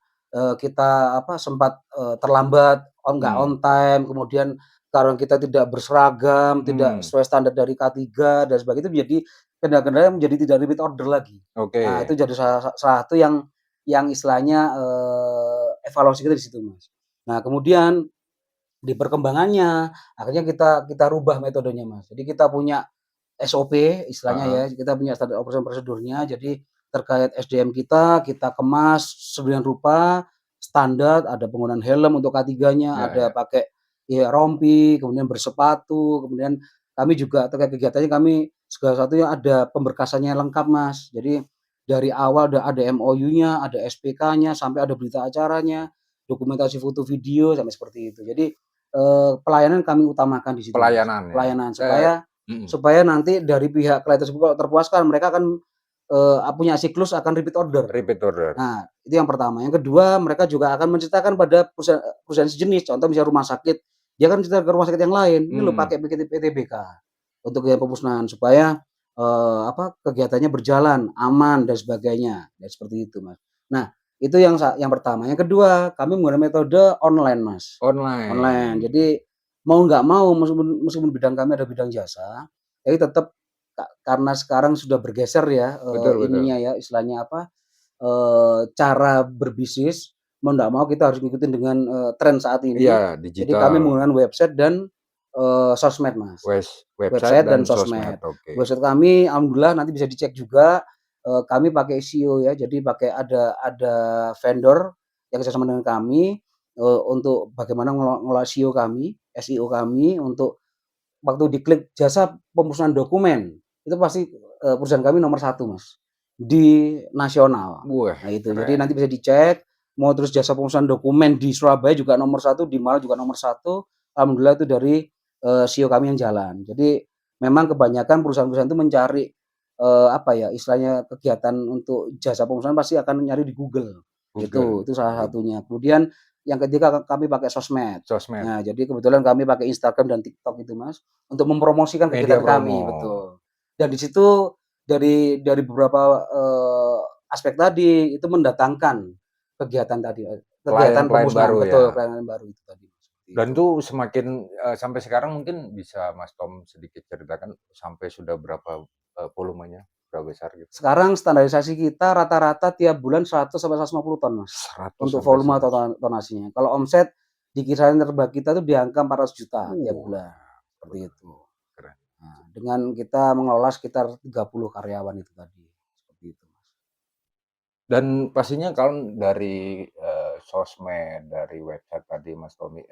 kita apa, sempat, terlambat, nggak on Mmm, time, kemudian karyawan kita tidak berseragam, tidak mmm, sesuai standar dari K3 dan sebagainya, itu menjadi kendala-kendala yang menjadi tidak repeat order lagi. Nah, itu oke. jadi salah satu yang istilahnya, evaluasi kita di situ, Mas. Nah, kemudian di perkembangannya, akhirnya kita rubah metodenya, Mas. Jadi kita punya SOP istilahnya ya, Heeh, kita punya standar operation prosedurnya. Jadi terkait SDM kita kemas sedemikian rupa, standar, ada penggunaan helm untuk K3-nya, iya ada iya. pakai ya rompi, kemudian bersepatu, kemudian kami juga terkait kegiatannya kami segala sesuatunya ada pemberkasannya lengkap, Mas. Jadi dari awal ada MOU-nya, ada SPK-nya, sampai ada berita acaranya, dokumentasi foto video sampai seperti itu. Jadi, pelayanan kami utamakan di situ, Mas. Pelayanan ya? Pelayanan supaya Mhm, supaya nanti dari pihak klien tersebut kalau terpuaskan mereka akan, punya siklus akan repeat order. repeat order. Nah, itu yang pertama. Yang kedua, mereka juga akan menceritakan pada perusahaan sejenis, contoh misalnya rumah sakit, dia kan cerita ke rumah sakit yang lain, "Ini loh Mhm, pakai PTBK untuk biaya pemusnahan," supaya, kegiatannya berjalan, aman dan sebagainya, ya seperti itu, Mas. Nah, itu yang pertama. Yang kedua, kami menggunakan metode online, Mas. Online. online. Jadi, mau nggak mau meskipun meskipun bidang kami ada bidang jasa, tapi tetap karena sekarang sudah bergeser ya, Betul betul. ininya ya, istilahnya apa, cara berbisnis, mau nggak mau kita harus ngikutin dengan, tren saat ini. Iya, Jadi kami digital. menggunakan website dan, sosmed, Mas. Website Website dan dan sosmed, sosmed. oke. Website kami alhamdulillah nanti bisa dicek juga, kami pakai SEO ya, jadi pakai ada vendor yang kerjasama dengan kami, untuk bagaimana ngelola SEO kami untuk waktu diklik jasa pemusnahan dokumen, itu pasti, perusahaan kami nomor satu, Mas, di nasional. Wah, Nah itu, jadi keren. nanti bisa dicek, mau terus jasa pemusnahan dokumen di Surabaya juga nomor satu, di Malang juga nomor satu, alhamdulillah itu dari, SEO kami yang jalan. Jadi memang kebanyakan perusahaan-perusahaan itu mencari, apa ya, istilahnya kegiatan untuk jasa pemusnahan pasti akan nyari di Google, Google, itu salah Google, satunya. Kemudian yang ketiga kami pakai sosmed. sosmed, Nah, jadi kebetulan kami pakai Instagram dan TikTok itu, Mas, untuk mempromosikan media kegiatan promo. kami, betul. Dan di situ dari beberapa, aspek tadi, itu mendatangkan kegiatan tadi, kegiatan Klien-klien pemusnahan, baru ya? betul, pelayanan baru itu tadi, seperti Dan itu. itu semakin sampai sekarang mungkin bisa Mas Tom sedikit ceritakan sampai sudah berapa, volumenya, berapa besar gitu? Sekarang standarisasi kita rata-rata tiap bulan 100 sampai 150 ton, Mas, 100 untuk sampai volume atau 100. tonasinya. Kalau omset di kisaran terbaik kita tuh di angka 400 juta tiap Uh, bulan, seperti Keren itu. keren. Nah, dengan kita mengelola sekitar 30 karyawan itu tadi, seperti itu, Mas. Dan pastinya kan dari, sosmed, dari website tadi Mas Tommy,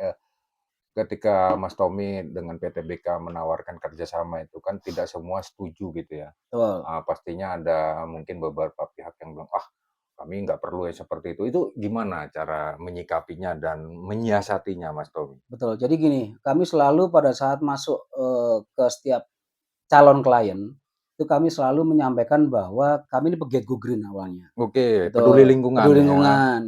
ketika Mas Tommy dengan PT BK menawarkan kerjasama itu kan tidak semua setuju gitu ya. Betul. Pastinya ada mungkin beberapa pihak yang bilang, "Ah, kami nggak perlu yang seperti itu." Itu gimana cara menyikapinya dan menyiasatinya Mas Tommy? Betul, jadi gini, kami selalu pada saat masuk, ke setiap calon klien, itu kami selalu menyampaikan bahwa kami ini pegiat go green awalnya. Oke, peduli Betul, lingkungan peduli ya. lingkungan.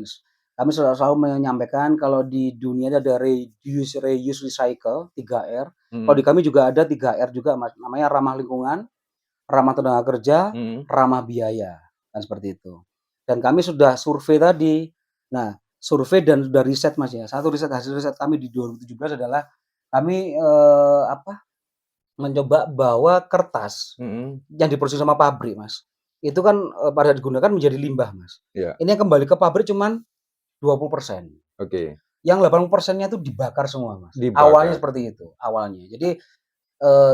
Kami selalu menyampaikan kalau di dunia ini ada reduce, reuse, recycle, 3R. Kalau di Mhm kami juga ada 3R juga, Mas, namanya ramah lingkungan, ramah tenaga kerja, mhm. ramah biaya, kan seperti itu. Dan kami sudah survei tadi. Nah, survei dan sudah riset, Mas, ya. Satu hasil riset kami di 2017 adalah kami, apa, mencoba bawa kertas Mhm. yang diproduksi sama pabrik, Mas, itu kan, pada digunakan menjadi limbah, Mas. Iya, Ini yang kembali ke pabrik cuman 20%, oke. yang 80%-nya itu dibakar semua, Mas. Awalnya Dibakar. seperti itu, awalnya. Jadi,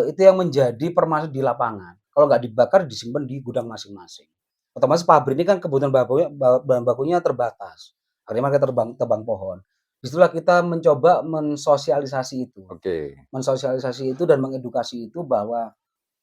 itu yang menjadi permasalahan di lapangan. Kalau nggak dibakar disimpan di gudang masing-masing. Otomatis pabrik ini kan kebutuhan bahan bakunya terbatas, akhirnya mereka tebang pohon. Disitulah kita mencoba mensosialisasi itu. Oke. Mensosialisasi itu dan mengedukasi itu bahwa,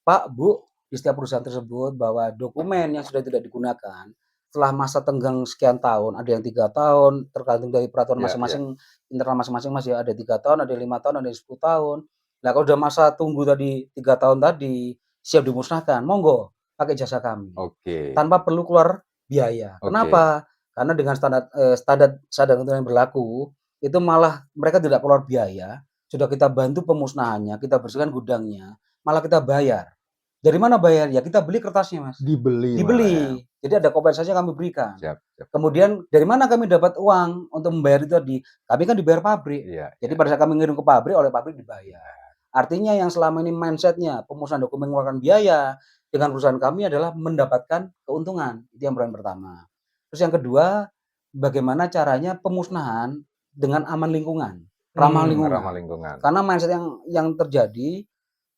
"Pak, Bu, di setiap perusahaan tersebut bahwa dokumen yang sudah tidak digunakan, setelah masa tenggang sekian tahun, ada yang 3 tahun, tergantung dari peraturan Iya iya. masing-masing, internal masing-masing, Mas, ya, ada 3 tahun, ada 5 tahun, ada yang 10 tahun. Nah, kalau udah masa tunggu tadi 3 tahun tadi, siap dimusnahkan, monggo pakai jasa kami, Oke tanpa perlu keluar biaya. oke. Kenapa? Karena dengan standar ketentuan yang berlaku, itu malah mereka tidak keluar biaya, sudah kita bantu pemusnahannya, kita bersihkan gudangnya, malah kita bayar. Dari mana bayar? Ya kita beli kertasnya, Mas. Dibeli malah ya? Dibeli. Jadi ada kompensasi yang kami berikan. Siap siap. Kemudian dari mana kami dapat uang untuk membayar itu tadi? Kami kan dibayar pabrik. Iya Jadi iya. pada saat kami ngirim ke pabrik, oleh pabrik dibayar. Artinya yang selama ini mindset-nya pemusnahan dokumen mengeluarkan biaya, dengan perusahaan kami adalah mendapatkan keuntungan. Itu yang poin pertama. Terus yang kedua, bagaimana caranya pemusnahan dengan aman lingkungan, ramah Ramah lingkungan. lingkungan. Karena mindset yang terjadi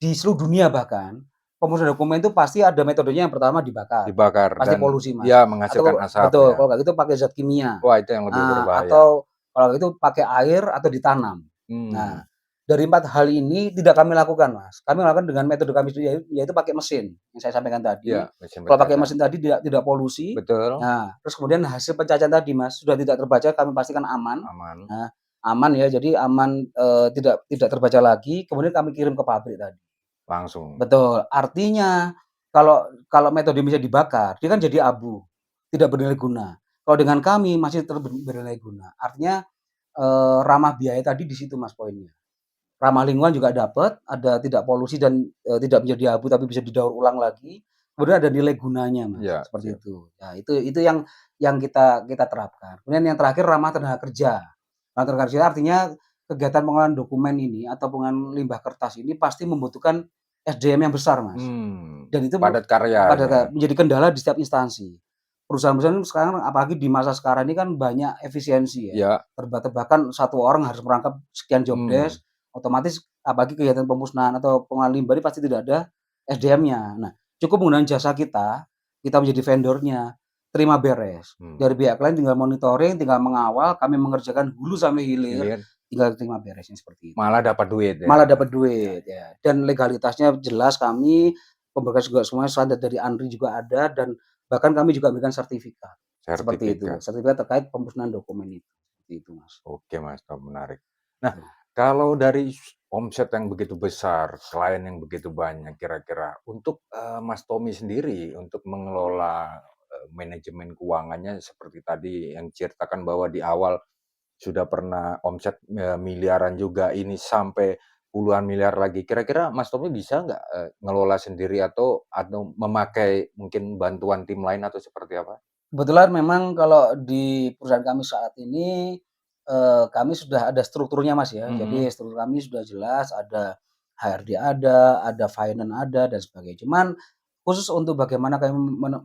di seluruh dunia bahkan, pemusnahan dokumen itu pasti ada metodenya yang pertama dibakar, Dibakar pasti dan polusi, Mas. ya Atau menghasilkan asap betul, ya. kalau nggak gitu pakai zat kimia. Wah itu yang lebih Nah, berbahaya. atau kalau gitu pakai air atau ditanam. Mmm, Nah, Dari 4 hal ini tidak kami lakukan, Mas. Kami melakukan dengan metode kami sendiri, yaitu pakai mesin, yang saya sampaikan tadi. Ya, mesin Kalau pakai pencaca. mesin tadi tidak polusi. Betul, Nah, terus kemudian hasil pencacahan tadi, Mas, sudah tidak terbaca, kami pastikan aman. aman, Nah, aman ya, jadi aman, tidak terbaca lagi, kemudian kami kirim ke pabrik tadi. langsung. Betul, artinya kalau metode bisa dibakar, dia kan jadi abu, tidak bernilai guna. Kalau dengan kami masih bernilai guna. Artinya, ramah biaya tadi di situ, Mas, poinnya. Ramah lingkungan juga dapat, ada tidak polusi dan, tidak menjadi abu tapi bisa didaur ulang lagi, kemudian ada nilai gunanya, Mas, Ya, seperti siap. itu. Nah, itu yang kita terapkan. Kemudian yang terakhir ramah tenaga kerja. Ramah tenaga kerja artinya kegiatan pengolahan dokumen ini atau pengolahan limbah kertas ini pasti membutuhkan SDM yang besar, Mas. Dan itu Padat karya ini ya. menjadi kendala di setiap instansi. Perusahaan-perusahaan sekarang apalagi di masa sekarang ini kan banyak efisiensi ya. Ya, Bahkan satu orang harus merangkap sekian job mmm, desk, otomatis apalagi kegiatan pemusnahan atau pengolahan limbah ini pasti tidak ada SDM-nya. Nah, cukup menggunakan jasa kita, kita menjadi vendornya, terima beres. mmm, Dari pihak lain tinggal monitoring, tinggal mengawal, kami mengerjakan hulu sampai hilir, hilir tinggal terima beresnya seperti itu. malah dapat duit ya. Malah dapat Ya, duit ya, dan legalitasnya jelas kami, pemberkas juga semuanya standar dari ANRI juga ada dan bahkan kami juga memberikan sertifikat, seperti itu. sertifikat. Sertifikat terkait pemusnahan dokumen itu, seperti itu, Mas. Oke Mas, oh menarik. Nah, Betul. kalau dari omset yang begitu besar, klien yang begitu banyak, kira-kira untuk, Mas Tommy sendiri untuk mengelola, manajemen keuangannya seperti tadi yang diceritakan bahwa di awal sudah pernah omset, miliaran juga, ini sampai puluhan miliar lagi. Kira-kira Mas Tommy bisa nggak, ngelola sendiri atau memakai mungkin bantuan tim lain atau seperti apa? Kebetulan memang kalau di perusahaan kami saat ini, kami sudah ada strukturnya, Mas, ya. Jadi Mhm, struktur kami sudah jelas, ada HRD ada finance ada, dan sebagainya. Cuman khusus untuk bagaimana kami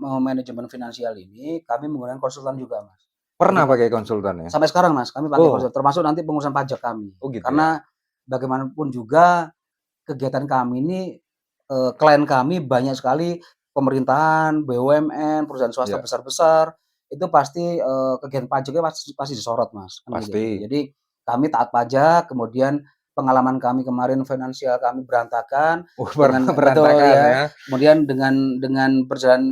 memanajemen finansial ini, kami menggunakan konsultan juga, Mas. Jadi pernah pakai konsultan ya? sampai sekarang, Mas, kami pakai Oh konsultan, termasuk nanti pengurusan pajak kami. oh gitu ya? Karena bagaimanapun juga kegiatan kami ini, klien kami banyak sekali pemerintahan, BUMN, perusahaan swasta Iya, besar-besar, itu pasti, kegiatan pajaknya pasti pasti disorot, Mas, kan gitu. pasti. Jadi kami taat pajak, kemudian pengalaman kami kemarin finansial kami berantakan Oh, dengan pernah betul berantakan ya, ya? kemudian dengan berjalan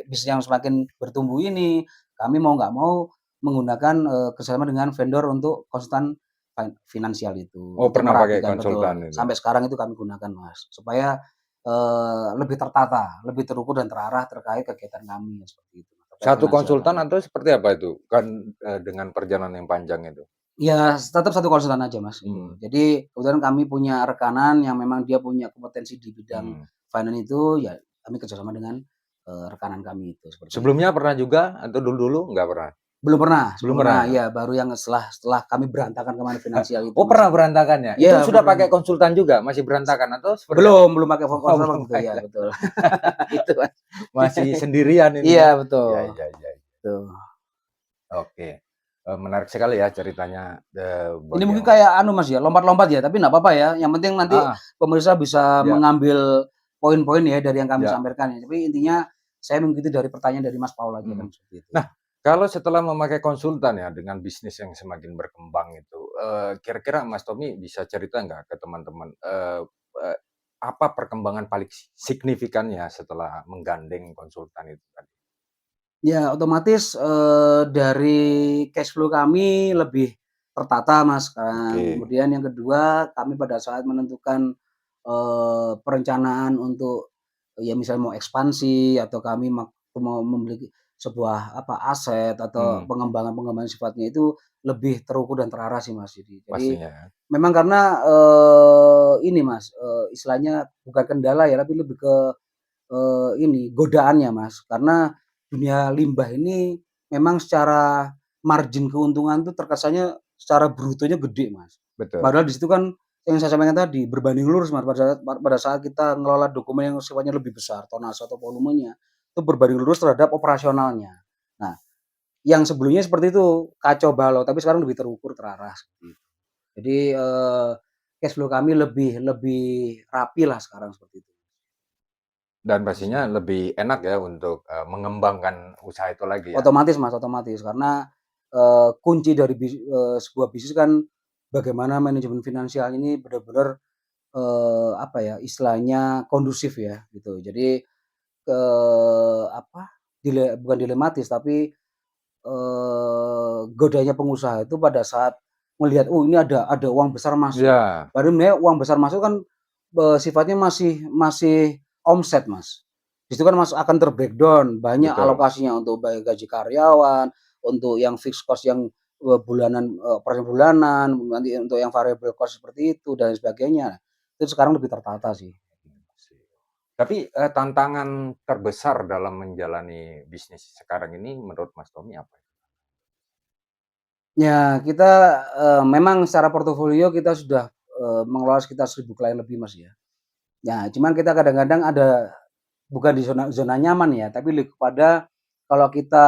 bisnis yang semakin bertumbuh ini, kami mau nggak mau menggunakan, kerjasama dengan vendor untuk konsultan finansial itu, Oh, untuk pernah pakai merapikan konsultan betul, itu? sampai sekarang itu kami gunakan, Mas, supaya, lebih tertata, lebih terukur dan terarah terkait kegiatan kami, seperti itu, terkait Satu finansial konsultan kami. atau seperti apa itu? Kan, dengan perjalanan yang panjang itu? Ya, tetap satu konsultan aja, Mas, itu. Mmm, Jadi kebetulan kami punya rekanan yang memang dia punya kompetensi di bidang mmm. finance itu, ya kami kerjasama dengan, rekanan kami itu, seperti itu. Sebelumnya pernah juga atau dulu-dulu nggak pernah? Belum Belum pernah, pernah? iya baru yang setelah kami berantakan kemarin finansial itu, Oh, Mas, pernah itu. berantakan ya? Itu Iya, sudah belum pakai konsultan juga, masih berantakan atau seperti apa? belum pakai Oh, konsultan belum waktu itu, pakai iya ya, betul. Itu, Mas. masih sendirian ini Iya ya? Ya betul, ya ya. betul. Oke, menarik sekali ya ceritanya, Ini mungkin kayak anu, Mas, ya, lompat-lompat ya, tapi nggak apa-apa ya, yang penting nanti ah, pemirsa bisa ya mengambil poin-poin ya dari yang kami ya, sampaikan ya. Tapi intinya saya mengikuti dari pertanyaan dari Mas Paul aja mhm. kan seperti itu. Nah, kalau setelah memakai konsultan ya, dengan bisnis yang semakin berkembang itu, kira-kira Mas Tommy bisa cerita nggak ke teman-teman, eee, apa perkembangan paling signifikannya setelah menggandeng konsultan itu tadi? Ya otomatis, dari cash flow kami lebih tertata, Mas, kan. Oke, Kemudian yang kedua, kami pada saat menentukan, perencanaan untuk, ya misalnya mau ekspansi atau kami mau membeli sebuah apa, aset atau mhm, pengembangan-pengembangan sifatnya itu lebih terukur dan terarah sih, Mas. Jadi pastinya ya. memang karena, ini, Mas, istilahnya bukan kendala ya, tapi lebih ke ini, godaannya, Mas. Karena dunia limbah ini memang secara margin keuntungan tuh terkesannya secara brutonya gede, Mas. Betul. Padahal di situ kan yang saya sampaikan tadi, berbanding lurus, Mas, pada saat kita ngelola dokumen yang sifatnya lebih besar, tonase atau volumenya, itu berbanding lurus terhadap operasionalnya. Nah, yang sebelumnya seperti itu, kacau balau, tapi sekarang lebih terukur, terarah, seperti itu. Jadi, cash flow kami lebih lebih rapilah sekarang, seperti itu. Dan Itu sih. pastinya lebih enak ya untuk, mengembangkan usaha itu lagi ya? Otomatis, Mas, otomatis karena, kunci dari sebuah bisnis kan bagaimana manajemen finansial ini benar-benar, apa ya, istilahnya kondusif ya, gitu. Jadi, apa, bukan dilematis, tapi, godanya pengusaha itu pada saat melihat, "Oh, ini ada uang besar masuk." Iya, Padahal sebenarnya uang besar masuk kan, sifatnya masih omset, Mas. Di situ kan akan ter-breakdown, banyak betul. alokasinya untuk bayar gaji karyawan, untuk yang fixed cost yang, bulanan, operasional bulanan, nanti untuk yang variable cost seperti itu dan sebagainya. Itu sekarang lebih tertata sih. Tapi, tantangan terbesar dalam menjalani bisnis sekarang ini menurut Mas Tommy apa? Ya kita, memang secara portofolio kita sudah, mengelola sekitar 1.000 klien lebih, Mas, ya. Ya, cuman kita kadang-kadang ada bukan di zona zona nyaman ya, tapi lebih kepada kalau kita,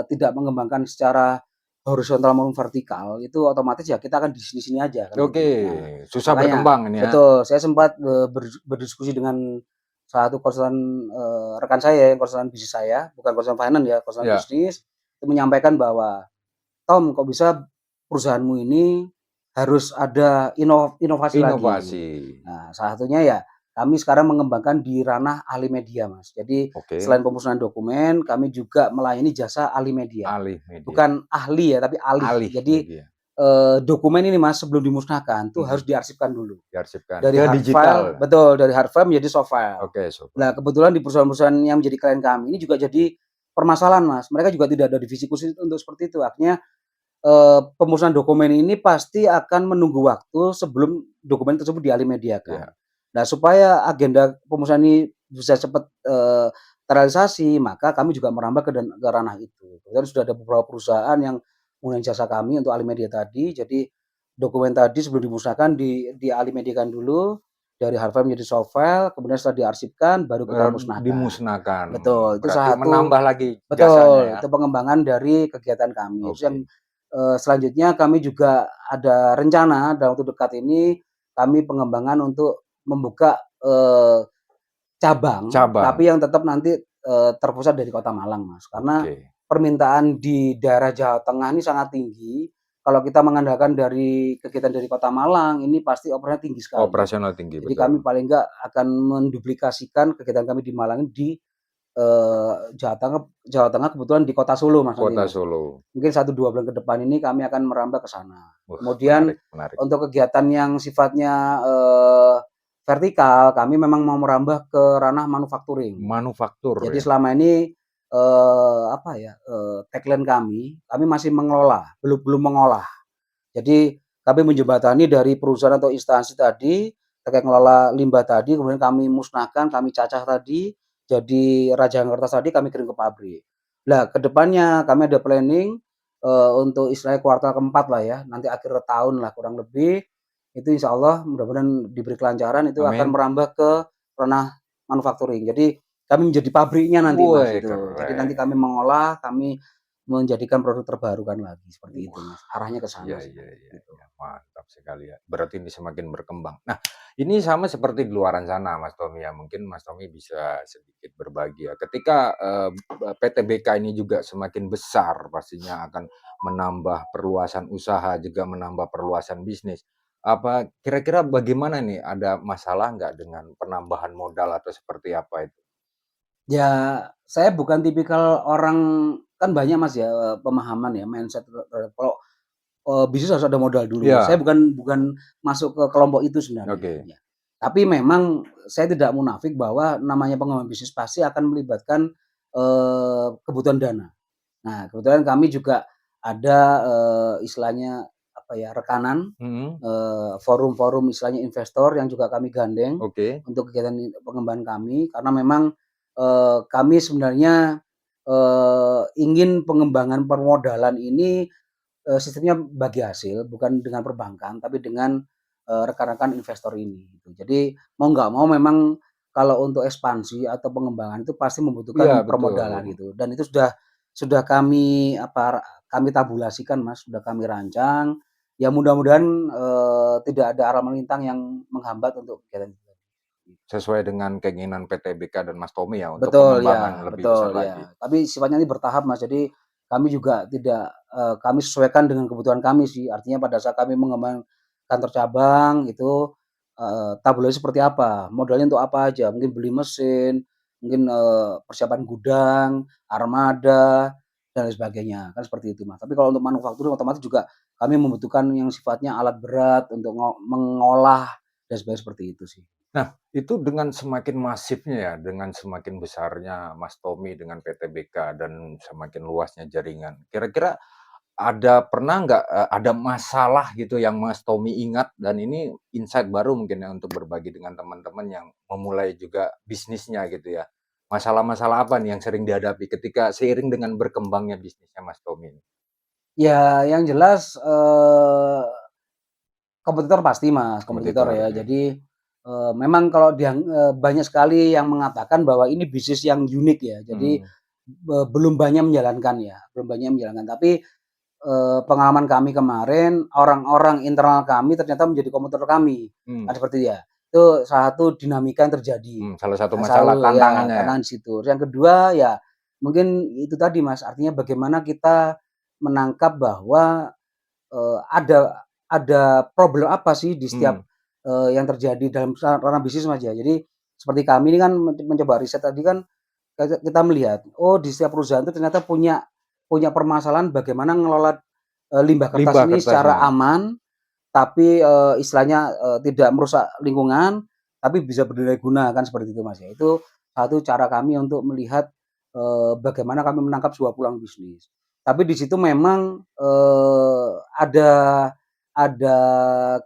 tidak mengembangkan secara horizontal maupun vertikal, itu otomatis ya kita akan di sini-sini aja kan Oke, gitu. Nah, susah makanya berkembang ini ya? betul, saya sempat, berdiskusi dengan satu konsultan, rekan saya yang konsultan bisnis saya, bukan konsultan finance ya, konsultan Ya, bisnis, itu menyampaikan bahwa, "Tom, kok bisa perusahaanmu ini harus ada inovasi lagi?" inovasi. Nah, salah satunya ya kami sekarang mengembangkan di ranah ahli media, Mas. Jadi Oke, selain pemusnahan dokumen, kami juga melayani jasa ahli media. alih media, Bukan ahli ya, tapi alih. alih Jadi, media, dokumen ini, Mas, sebelum dimusnahkan tuh mhm, harus diarsipkan dulu. diarsipkan Dari ke hard digital. file betul, dari hard file menjadi soft file. Oke, super. Nah, kebetulan di perusahaan-perusahaan yang menjadi klien kami ini juga jadi permasalahan, Mas. Mereka juga tidak ada divisi khusus untuk seperti itu. Akhirnya, pemusnahan dokumen ini pasti akan menunggu waktu sebelum dokumen tersebut dialih mediakan. Ya, Nah, supaya agenda pemusnahan ini bisa cepat, terrealisasi, maka kami juga merambah ke ranah itu. Kemudian sudah ada beberapa perusahaan yang menggunakan jasa kami untuk alih media tadi. Jadi dokumen tadi sebelum dimusnahkan dialih mediakan dulu, dari hard file menjadi soft file, kemudian setelah diarsipkan baru kita musnahkan. dimusnahkan, Betul, itu berarti salah satu menambah lagi jasanya betul, ya? itu pengembangan dari kegiatan kami. Terus yang, Oke, selanjutnya kami juga ada rencana dalam waktu dekat ini, kami pengembangan untuk membuka, cabang, cabang, tapi yang tetap nanti, terpusat dari Kota Malang, Mas. Karena oke. permintaan di daerah Jawa Tengah ini sangat tinggi. Kalau kita mengandalkan dari kegiatan dari Kota Malang, ini pasti operasinya tinggi sekali. Operasional tinggi, Jadi betul. kami paling enggak akan menduplikasikan kegiatan kami di Malang ini di, Jawa Tengah kebetulan di Kota Solo, Mas, nanti, Kota Mas. Solo. Mungkin 1, 2 bulan ke depan ini kami akan merambah ke sana. Wah, Kemudian menarik menarik. untuk kegiatan yang sifatnya, vertikal, kami memang mau merambah ke ranah manufacturing. Manufaktur Jadi ya? selama ini, apa ya, tagline kami masih mengelola, belum belum mengolah. Jadi kami menjembatani dari perusahaan atau instansi tadi, terkait ngelola limbah tadi, kemudian kami musnahkan, kami cacah tadi, jadi rajang kertas tadi kami kirim ke pabrik. Nah, ke depannya kami ada planning, untuk istilahnya kuartal keempat lah ya, nanti akhir tahun lah kurang lebih, itu insya Allah mudah-mudahan diberi kelancaran itu akan Amin. merambah ke ranah manufacturing. Jadi kami menjadi pabriknya nanti, Mas, Woi, itu. Jadi nanti kami keren. mengolah, kami menjadikan produk terbarukan lagi, seperti itu, Wah, Mas. Arahnya ke iya sana sih, iya iya gitu. iya, mantap sekali ya. Berarti ini semakin berkembang. Nah, ini sama seperti di luaran sana Mas Tommy ya, mungkin Mas Tommy bisa sedikit berbagi ya. Ketika, PTBK ini juga semakin besar, pastinya akan menambah perluasan usaha, juga menambah perluasan bisnis. Apa kira-kira bagaimana nih, ada masalah nggak dengan penambahan modal atau seperti apa itu? Ya, saya bukan tipikal orang kan banyak, Mas, ya, pemahaman ya, mindset kalau, bisnis harus ada modal dulu. Saya Iya, bukan masuk ke kelompok itu sebenarnya, oke. ya. Tapi memang saya tidak munafik bahwa namanya pengembangan bisnis pasti akan melibatkan, kebutuhan dana. Nah, kebetulan kami juga ada, istilahnya apa ya, rekanan, Mhm, forum-forum istilahnya investor yang juga kami gandeng oke. untuk kegiatan pengembangan kami, karena memang, kami sebenarnya, ingin pengembangan permodalan ini, sistemnya bagi hasil, bukan dengan perbankan, tapi dengan, rekan-rekan investor ini, gitu. Jadi mau nggak mau memang kalau untuk ekspansi atau pengembangan itu pasti Iya, membutuhkan betul. permodalan gitu, dan itu sudah kami apa, kami tabulasikan, Mas, sudah kami rancang, ya mudah-mudahan, tidak ada aral melintang yang menghambat untuk kegiatan itu tadi. Sesuai dengan keinginan PTBK dan Mas Tommy ya untuk Betul, pengembangan ya lebih besar betul, lagi. ya. Tapi sifatnya ini bertahap, Mas. Jadi kami juga tidak, kami sesuaikan dengan kebutuhan kami sih. Artinya pada saat kami mengembangkan kantor cabang itu, tabulasi seperti apa, modalnya untuk apa aja, mungkin beli mesin, mungkin, persiapan gudang, armada, dan lain sebagainya, kan seperti itu, Mas. Tapi kalau untuk manufaktur otomatis juga kami membutuhkan yang sifatnya alat berat untuk mengolah dan sebagainya, seperti itu sih. Nah, itu dengan semakin masifnya ya, dengan semakin besarnya Mas Tommy dengan PT BK dan semakin luasnya jaringan, kira-kira pernah nggak, ada masalah gitu yang Mas Tommy ingat dan ini insight baru mungkin ya untuk berbagi dengan teman-teman yang memulai juga bisnisnya gitu ya. Masalah-masalah apa nih yang sering dihadapi ketika seiring dengan berkembangnya bisnisnya Mas Tommy ini? Ya yang jelas, kompetitor pasti, Mas, kompetitor Kompetitor ya. ya? Jadi, memang kalau banyak sekali yang mengatakan bahwa ini bisnis yang unik ya. Jadi, Mhm, belum banyak menjalankan ya, belum banyak menjalankan. Tapi, pengalaman kami kemarin, orang-orang internal kami ternyata menjadi kompetitor kami, kan mmm, seperti itu ya. Itu salah satu dinamika yang terjadi. salah satu Nah, masalah selalu ya tantangannya ya? tantangan di situ. Yang kedua ya mungkin itu tadi, Mas, artinya bagaimana kita menangkap bahwa ada problem apa sih di Mmm, setiap, yang terjadi dalam ranah bisnis, Mas, ya. Jadi seperti kami ini kan mencoba riset tadi kan kita melihat, oh di setiap perusahaan itu ternyata punya punya permasalahan bagaimana ngelola, limbah kertas limbah ini secara kertasnya? aman, tapi, istilahnya, tidak merusak lingkungan, tapi bisa bernilai guna kan seperti itu, Mas, ya. Itu satu cara kami untuk melihat, bagaimana kami menangkap sebuah peluang bisnis. Tapi di situ memang, ada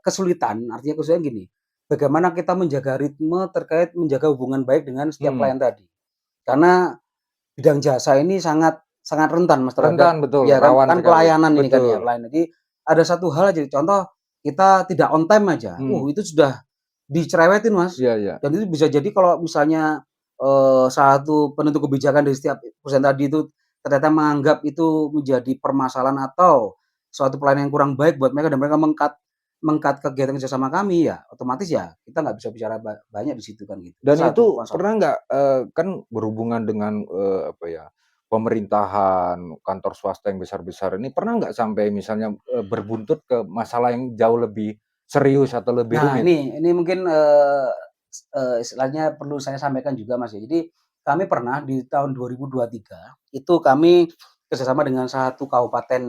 kesulitan, artinya kesulitan gini, bagaimana kita menjaga ritme terkait menjaga hubungan baik dengan setiap Mhm, klien tadi. Karena bidang jasa ini sangat sangat rentan, Mas, terhadap rentan betul, ya kan rawan kan sekali, pelayanan ini kan ya, betul, pelayanan. Jadi ada satu hal aja, contoh kita tidak on time aja, mmm, itu sudah dicerewetin, Mas. iya iya, Dan itu bisa jadi kalau misalnya, salah satu penentu kebijakan dari setiap perusahaan tadi itu ternyata menganggap itu menjadi permasalahan atau suatu pelayanan yang kurang baik buat mereka dan mereka meng-cut kegiatan kerja sama kami, ya otomatis ya kita nggak bisa bicara banyak di situ kan gitu. Itu dan satu itu masalah. pernah nggak, kan berhubungan dengan, apa ya, pemerintahan, kantor swasta yang besar-besar ini, pernah nggak sampai misalnya, berbuntut ke masalah yang jauh lebih serius atau lebih Nah, rumit? ini mungkin, istilahnya perlu saya sampaikan juga, Mas, ya. Jadi kami pernah di tahun 2023 itu kami kerjasama dengan salah satu kabupaten,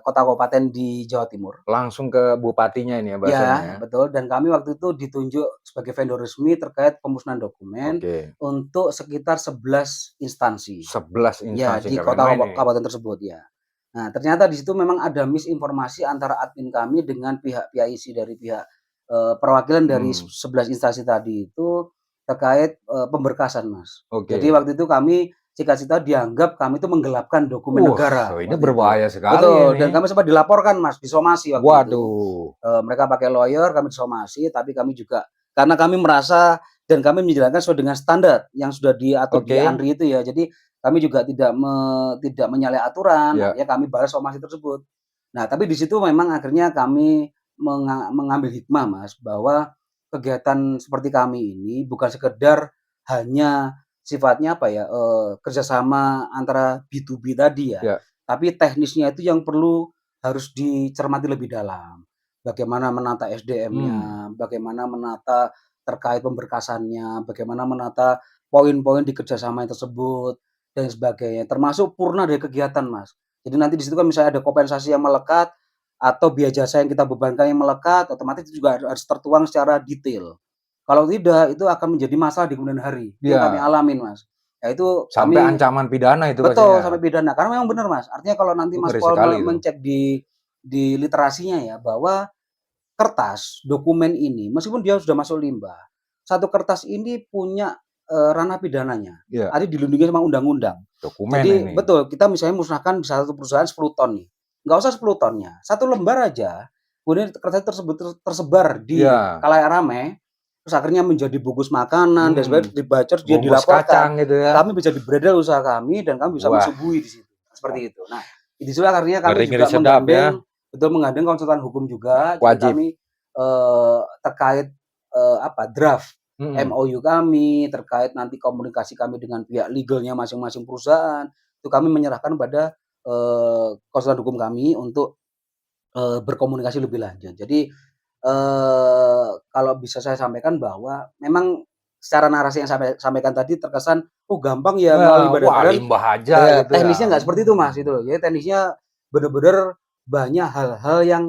kota kabupaten di Jawa Timur. Langsung ke bupatinya ini ya bahasanya Ya, ya? betul, dan kami waktu itu ditunjuk sebagai vendor resmi terkait pemusnahan dokumen Oke, untuk sekitar 11 instansi. 11 Ya, instansi, di nggak kota main-main nih. kabupaten tersebut, ya. Nah, ternyata di situ memang ada misinformasi antara admin kami dengan pihak PIC dari pihak, perwakilan dari Mmm, 11 instansi tadi itu terkait, pemberkasan, Mas. Jadi oke. waktu itu kami cita-cita dianggap kami itu menggelapkan dokumen negara Ini waktu itu. berbahaya sekali Betul, ini. dan kami sempat dilaporkan, Mas, disomasi waktu itu. Waduh, Mereka pakai lawyer, kami disomasi, tapi kami juga karena kami merasa dan kami menjalankan sesuai dengan standar yang sudah diatur di oke, ANRI itu ya. Jadi kami juga tidak menyalahi aturan, ya, artinya kami balas somasi tersebut. Nah, tapi di situ memang akhirnya kami mengambil hikmah, Mas, bahwa kegiatan seperti kami ini bukan sekedar hanya sifatnya apa ya, kerjasama antara B2B tadi ya, ya, tapi teknisnya itu yang perlu harus dicermati lebih dalam. Bagaimana menata mmm, SDM-nya, bagaimana menata terkait pemberkasannya, bagaimana menata poin-poin di kerjasama tersebut, dan sebagainya, termasuk purna dari kegiatan, Mas. Jadi nanti di situ kan misalnya ada kompensasi yang melekat, atau biaya jasa yang kita bebankan yang melekat, otomatis itu juga harus tertuang secara detail. Kalau tidak, itu akan menjadi masalah di kemudian hari. Itu yang kami iya, alamin, Mas. Ya itu sampai kami ancaman pidana itu betul, pastinya. sampai pidana. Karena memang benar, Mas, artinya kalau nanti Mas Ngeri Pol sekali itu. mencek di literasinya ya, bahwa kertas, dokumen ini meskipun dia sudah masuk limbah, satu kertas ini punya, ranah pidananya. Iya, Ada dilindungi sama undang-undang. dokumen Jadi ini. betul, kita misalnya musnahkan satu perusahaan 10 ton nih, nggak usah 10 tonnya, satu lembar aja, kemudian kertas tersebut tersebar di Iya, khalayak ramai, terus akhirnya menjadi bungkus makanan dan sebagainya, mhm, dibaca terus dia bungkus kacang dilaporkan, gitu ya. kami bisa di-bredel usaha kami dan kami bisa Wah, mensuguhi di situ, seperti itu. Nah, di situlah akhirnya kami ngeri-ngeri juga sedap ya, menggandeng konsultan hukum juga, jadi wajib. kami, terkait, draft Mhm, MOU kami, terkait nanti komunikasi kami dengan pihak legalnya masing-masing perusahaan, itu kami menyerahkan pada konsultan hukum kami untuk, berkomunikasi lebih lanjut. Jadi, kalau bisa saya sampaikan bahwa memang secara narasi yang sampaikan tadi terkesan, "Oh gampang ya melalui badan." Wah Padahal limbah aja gitu ya, teknisnya nggak seperti itu Mas, gitu loh. Jadi teknisnya bener-bener banyak hal-hal yang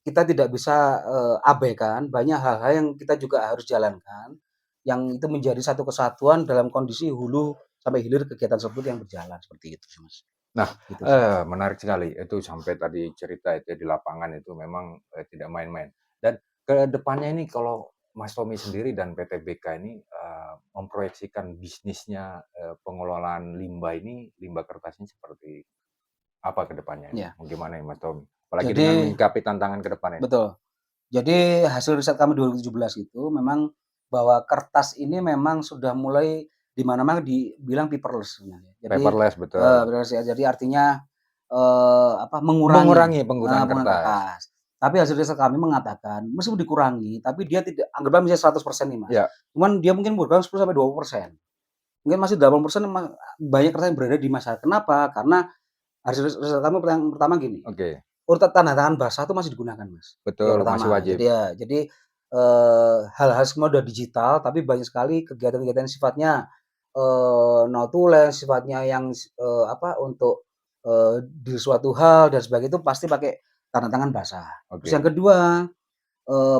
kita tidak bisa, abaikan, banyak hal-hal yang kita juga harus jalankan, yang itu menjadi satu kesatuan dalam kondisi hulu sampai hilir kegiatan tersebut yang berjalan, seperti itu sih Mas, Nah, gitu sih. menarik sekali itu sampai tadi cerita itu di lapangan itu memang, tidak main-main. Dan ke depannya ini kalau Mas Tommy sendiri dan PT BK ini, memproyeksikan bisnisnya, pengelolaan limbah ini, limbah kertas ini seperti apa ke depannya ini? Iya. Mau gimana nih Mas Tommy? Apalagi dengan Jadi menyikapi tantangan ke depan ini? betul. Jadi hasil riset kami 2017 itu memang bahwa kertas ini memang sudah mulai di mana-mana dibilang paperless sebenarnya. Jadi, Paperless, betul. paperless ya, jadi artinya, mengurangi, Mengurangi penggunaan penggunaan kertas. kertas. Tapi hasil riset kami mengatakan meskipun dikurangi, tapi dia tidak anggaplah misalnya 100% nih Mas, Ya, cuman dia mungkin berkurang 10-20%. Mungkin masih 80% banyak kertas yang berada di masyarakat. Kenapa? Karena hasil riset kami yang pertama gini, oke. urutan tanda tangan basah itu masih digunakan, Mas. Yang Betul, masih pertama. wajib. Jadi, hal-hal semua udah digital, tapi banyak sekali kegiatan-kegiatan yang sifatnya, notulen, sifatnya yang untuk, di suatu hal dan sebagainya itu pasti pakai tanda tangan basah. Terus yang Oke, kedua,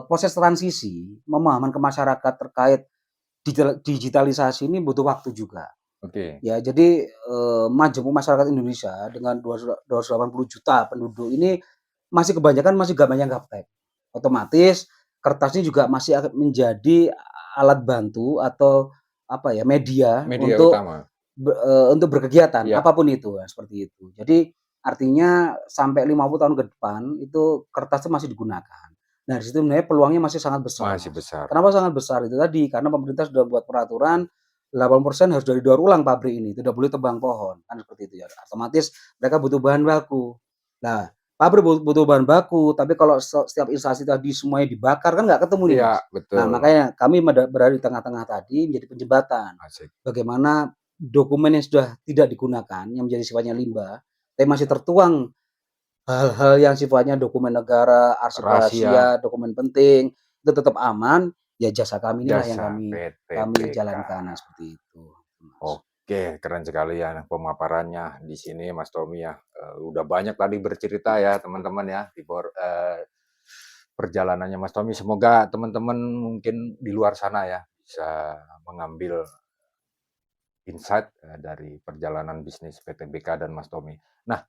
proses transisi pemahaman ke masyarakat terkait digitalisasi ini butuh waktu juga. oke. Ya, jadi, majemuk masyarakat Indonesia dengan 280 juta penduduk ini masih kebanyakan masih gambarnya gaptek. Otomatis kertasnya juga masih akan menjadi alat bantu atau apa ya, media Media utama. untuk berkegiatan, Ya, apapun itu, ya seperti itu. Jadi artinya sampai 50 tahun ke depan itu kertas itu masih digunakan. Nah, di situ sebenarnya peluangnya masih sangat besar, masih Mas. besar. Kenapa sangat besar? Itu tadi, karena pemerintah sudah buat peraturan 80% harus dari daur ulang pabrik ini, tidak boleh tebang pohon, kan seperti itu ya. Otomatis mereka butuh bahan baku. Nah, pabrik butuh bahan baku, tapi kalau setiap instansi tadi semuanya dibakar kan nggak ketemu nih, Iya, Mas. Nah, betul. makanya kami berada di tengah-tengah tadi menjadi penjembatan. Asik. Bagaimana dokumen yang sudah tidak digunakan, yang menjadi sifatnya limbah, tapi masih tertuang hal-hal yang sifatnya dokumen negara, arsip Rahasia rahasia, dokumen penting, itu tetap aman, ya jasa kami inilah yang jasa kami PT kami BK. jalankan, nah seperti itu, Mas. Oke, keren sekali ya pemaparannya di sini Mas Tommy ya. Udah banyak tadi bercerita ya teman-teman ya perjalanannya Mas Tommy. Semoga teman-teman mungkin di luar sana ya bisa mengambil insight, dari perjalanan bisnis PT BK dan Mas Tommy. Nah,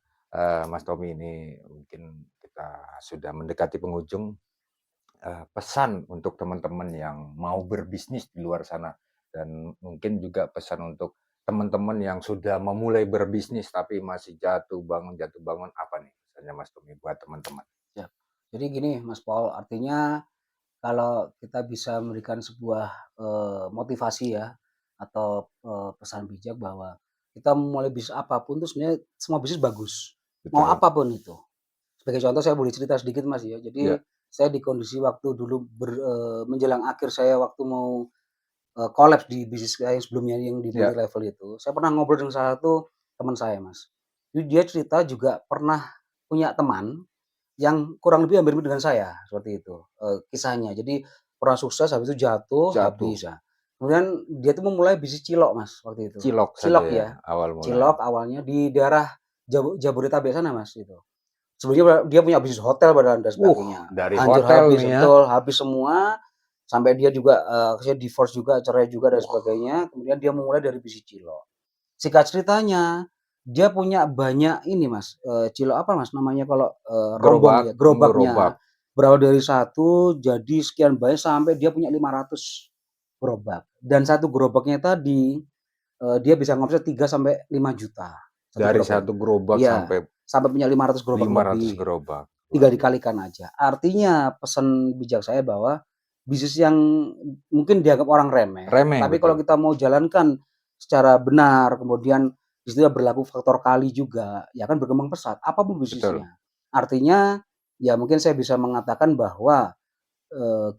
Mas Tommy ini mungkin kita sudah mendekati penghujung. Pesan untuk teman-teman yang mau berbisnis di luar sana dan mungkin juga pesan untuk teman-teman yang sudah memulai berbisnis tapi masih jatuh bangun apa nih pesannya Mas Tommy buat teman-teman? Ya. Jadi gini Mas Paul, artinya kalau kita bisa memberikan sebuah, motivasi ya atau, pesan bijak bahwa kita mulai bisnis apapun tuh sebenarnya semua bisnis bagus, mau Betul. apapun itu. Sebagai contoh saya boleh cerita sedikit Mas ya. Jadi Ya, saya di kondisi waktu dulu menjelang akhir saya waktu mau, kolaps di bisnis saya yang sebelumnya yang di multi ya, level itu, saya pernah ngobrol dengan salah satu teman saya Mas. Jadi dia cerita juga pernah punya teman yang kurang lebih hampir mirip dengan saya, seperti itu, kisahnya. Jadi pernah sukses, habis itu jatuh, jatuh. habis ya. Kemudian dia tuh memulai bisnis cilok, Mas, seperti itu. Cilok saja Cilok ya ya, awal mulanya. cilok awalnya di daerah Jabodetabek sana, Mas, gitu. Sebelumnya dia punya bisnis hotel dan sebagainya. Dari Hancur hotel habis, nih ya. betul, habis semua, sampai dia juga, akhirnya divorce juga, cerai juga dan Wah, sebagainya. Kemudian dia memulai dari bisnis cilok. Singkat ceritanya, dia punya banyak ini Mas, cilok apa Mas namanya kalau, rombong gerobak, ya, gerobaknya. gerobak Berawal dari satu jadi sekian banyak sampai dia punya 500 gerobak. Dan satu gerobaknya tadi, dia bisa ngomset 3 sampai 5 juta satu dari gerobak. satu gerobak Iya, sampai sampai punya 500 gerobak 500 lebih. gerobak. Luar Tinggal biasa. dikalikan aja. Artinya pesan bijak saya bahwa bisnis yang mungkin dianggap orang remeh, Remeh, tapi kalau betul. kita mau jalankan secara benar, kemudian di situ berlaku faktor kali juga, ya kan berkembang pesat, apapun Betul. bisnisnya. Artinya, ya mungkin saya bisa mengatakan bahwa,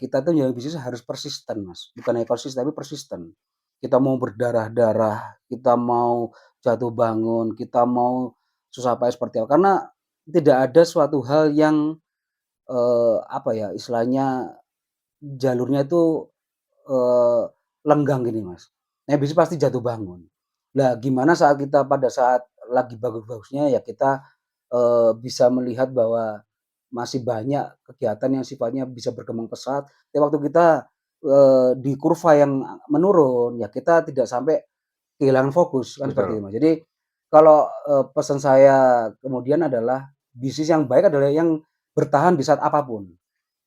kita tuh menjalani bisnis harus persisten Mas, bukan hanya konsisten tapi persisten. Kita mau berdarah-darah, kita mau jatuh bangun, kita mau susah payah seperti apa. Karena tidak ada suatu hal yang, apa ya, istilahnya jalurnya itu, eee, lenggang gini, Mas. Nah, bisnis pasti jatuh bangun. Lah, gimana saat kita pada saat lagi bagus-bagusnya ya kita, bisa melihat bahwa masih banyak kegiatan yang sifatnya bisa berkembang pesat. Tapi waktu kita, di kurva yang menurun, ya kita tidak sampai kehilangan fokus, kan seperti itu, betul. Mas. Jadi kalau, pesan saya kemudian adalah bisnis yang baik adalah yang bertahan di saat apapun.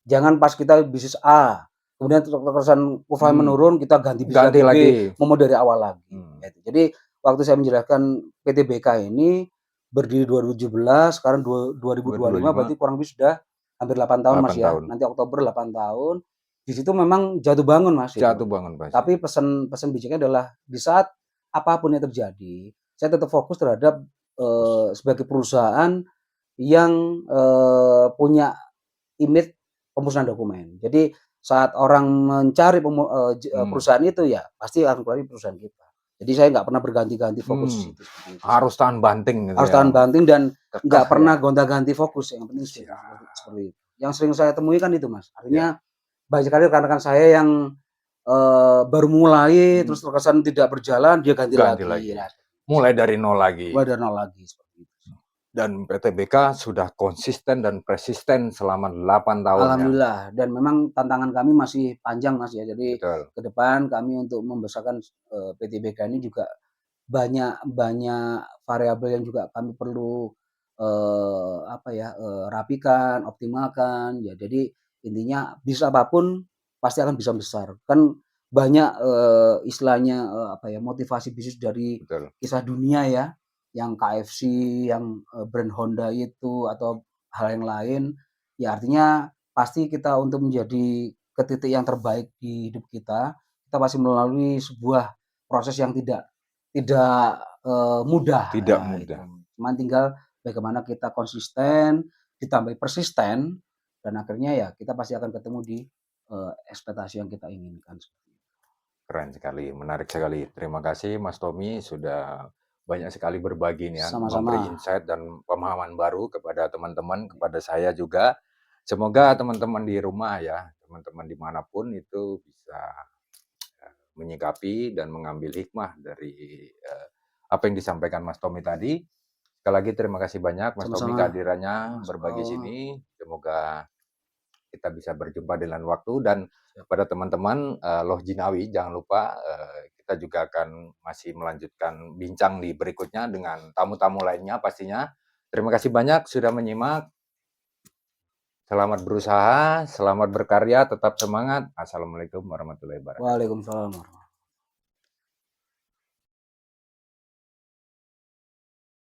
Jangan pas kita bisnis A, kemudian terusan kurva Hmm, menurun, kita ganti bisnis ganti lagi B, lagi. mau dari awal lagi, Hmm, gitu. Jadi waktu saya menjelaskan PTBK ini berdiri 2017, sekarang 2025 2025, berarti kurang lebih sudah hampir 8 tahun, Mas, 8 ya. tahun. Nanti Oktober 8 tahun. Di situ memang jatuh bangun, Mas, itu. Jatuh bangun pasti. Tapi pesan bijaknya adalah di saat apapun yang terjadi, saya tetap fokus terhadap, sebagai perusahaan yang, punya image pemusnahan dokumen. Jadi saat orang mencari Hmm, perusahaan itu ya pasti akan keluar perusahaan kita. Jadi saya nggak pernah berganti-ganti fokus di hmm, situ, seperti itu sih. harus tahan banting gitu Harus ya, tahan banting dan nggak kekeh ya. pernah gonta-ganti fokus, yang penting seperti Siap, seperti itu. Yang sering saya temui kan itu, Mas. ya. Artinya banyak sekali rekan-rekan saya yang, baru mulai Hmm, terus terkesan tidak berjalan, dia ganti ganti lagi. lagi. Nah, seperti itu sih. Mulai dari nol lagi. Mulai dari nol lagi, seperti itu sih. Dan PTBK sudah konsisten dan persisten selama 8 tahun ya. Alhamdulillah, dan memang tantangan kami masih panjang, Mas, ya. Jadi Betul, ke depan kami untuk membesarkan, PTBK ini juga banyak banyak variabel yang juga kami perlu, apa ya, rapikan, optimalkan. Ya jadi intinya bisnis apapun pasti akan bisa besar. Kan banyak, istilahnya, apa ya, motivasi bisnis dari betul. kisah dunia ya, yang KFC, yang, brand Honda itu atau hal yang lain. Ya artinya pasti kita untuk menjadi ke titik yang terbaik di hidup kita pasti melalui sebuah proses yang tidak, mudah, Tidak ya itu. mudah. Cuman tinggal bagaimana kita konsisten, ditambah persisten, dan akhirnya ya kita pasti akan ketemu di, ekspektasi yang kita inginkan. Keren sekali, menarik sekali. Terima kasih Mas Tommy sudah banyak sekali berbagi nih ya, Sama-sama, memberi insight dan pemahaman baru kepada teman-teman, kepada saya juga. Semoga teman-teman di rumah ya, teman-teman dimanapun itu bisa menyikapi dan mengambil hikmah dari apa yang disampaikan Mas Tommy tadi. Sekali lagi terima kasih banyak Mas Tommy sama-sama, kehadirannya Mas, berbagi sini. Semoga kita bisa berjumpa di lain waktu dan siap. kepada teman-teman Loh Jinawi jangan lupa kita juga akan masih melanjutkan bincang di berikutnya dengan tamu-tamu lainnya pastinya. Terima kasih banyak sudah menyimak. Selamat berusaha, selamat berkarya, tetap semangat. Assalamualaikum warahmatullahi wabarakatuh. Waalaikumsalam warahmatullahi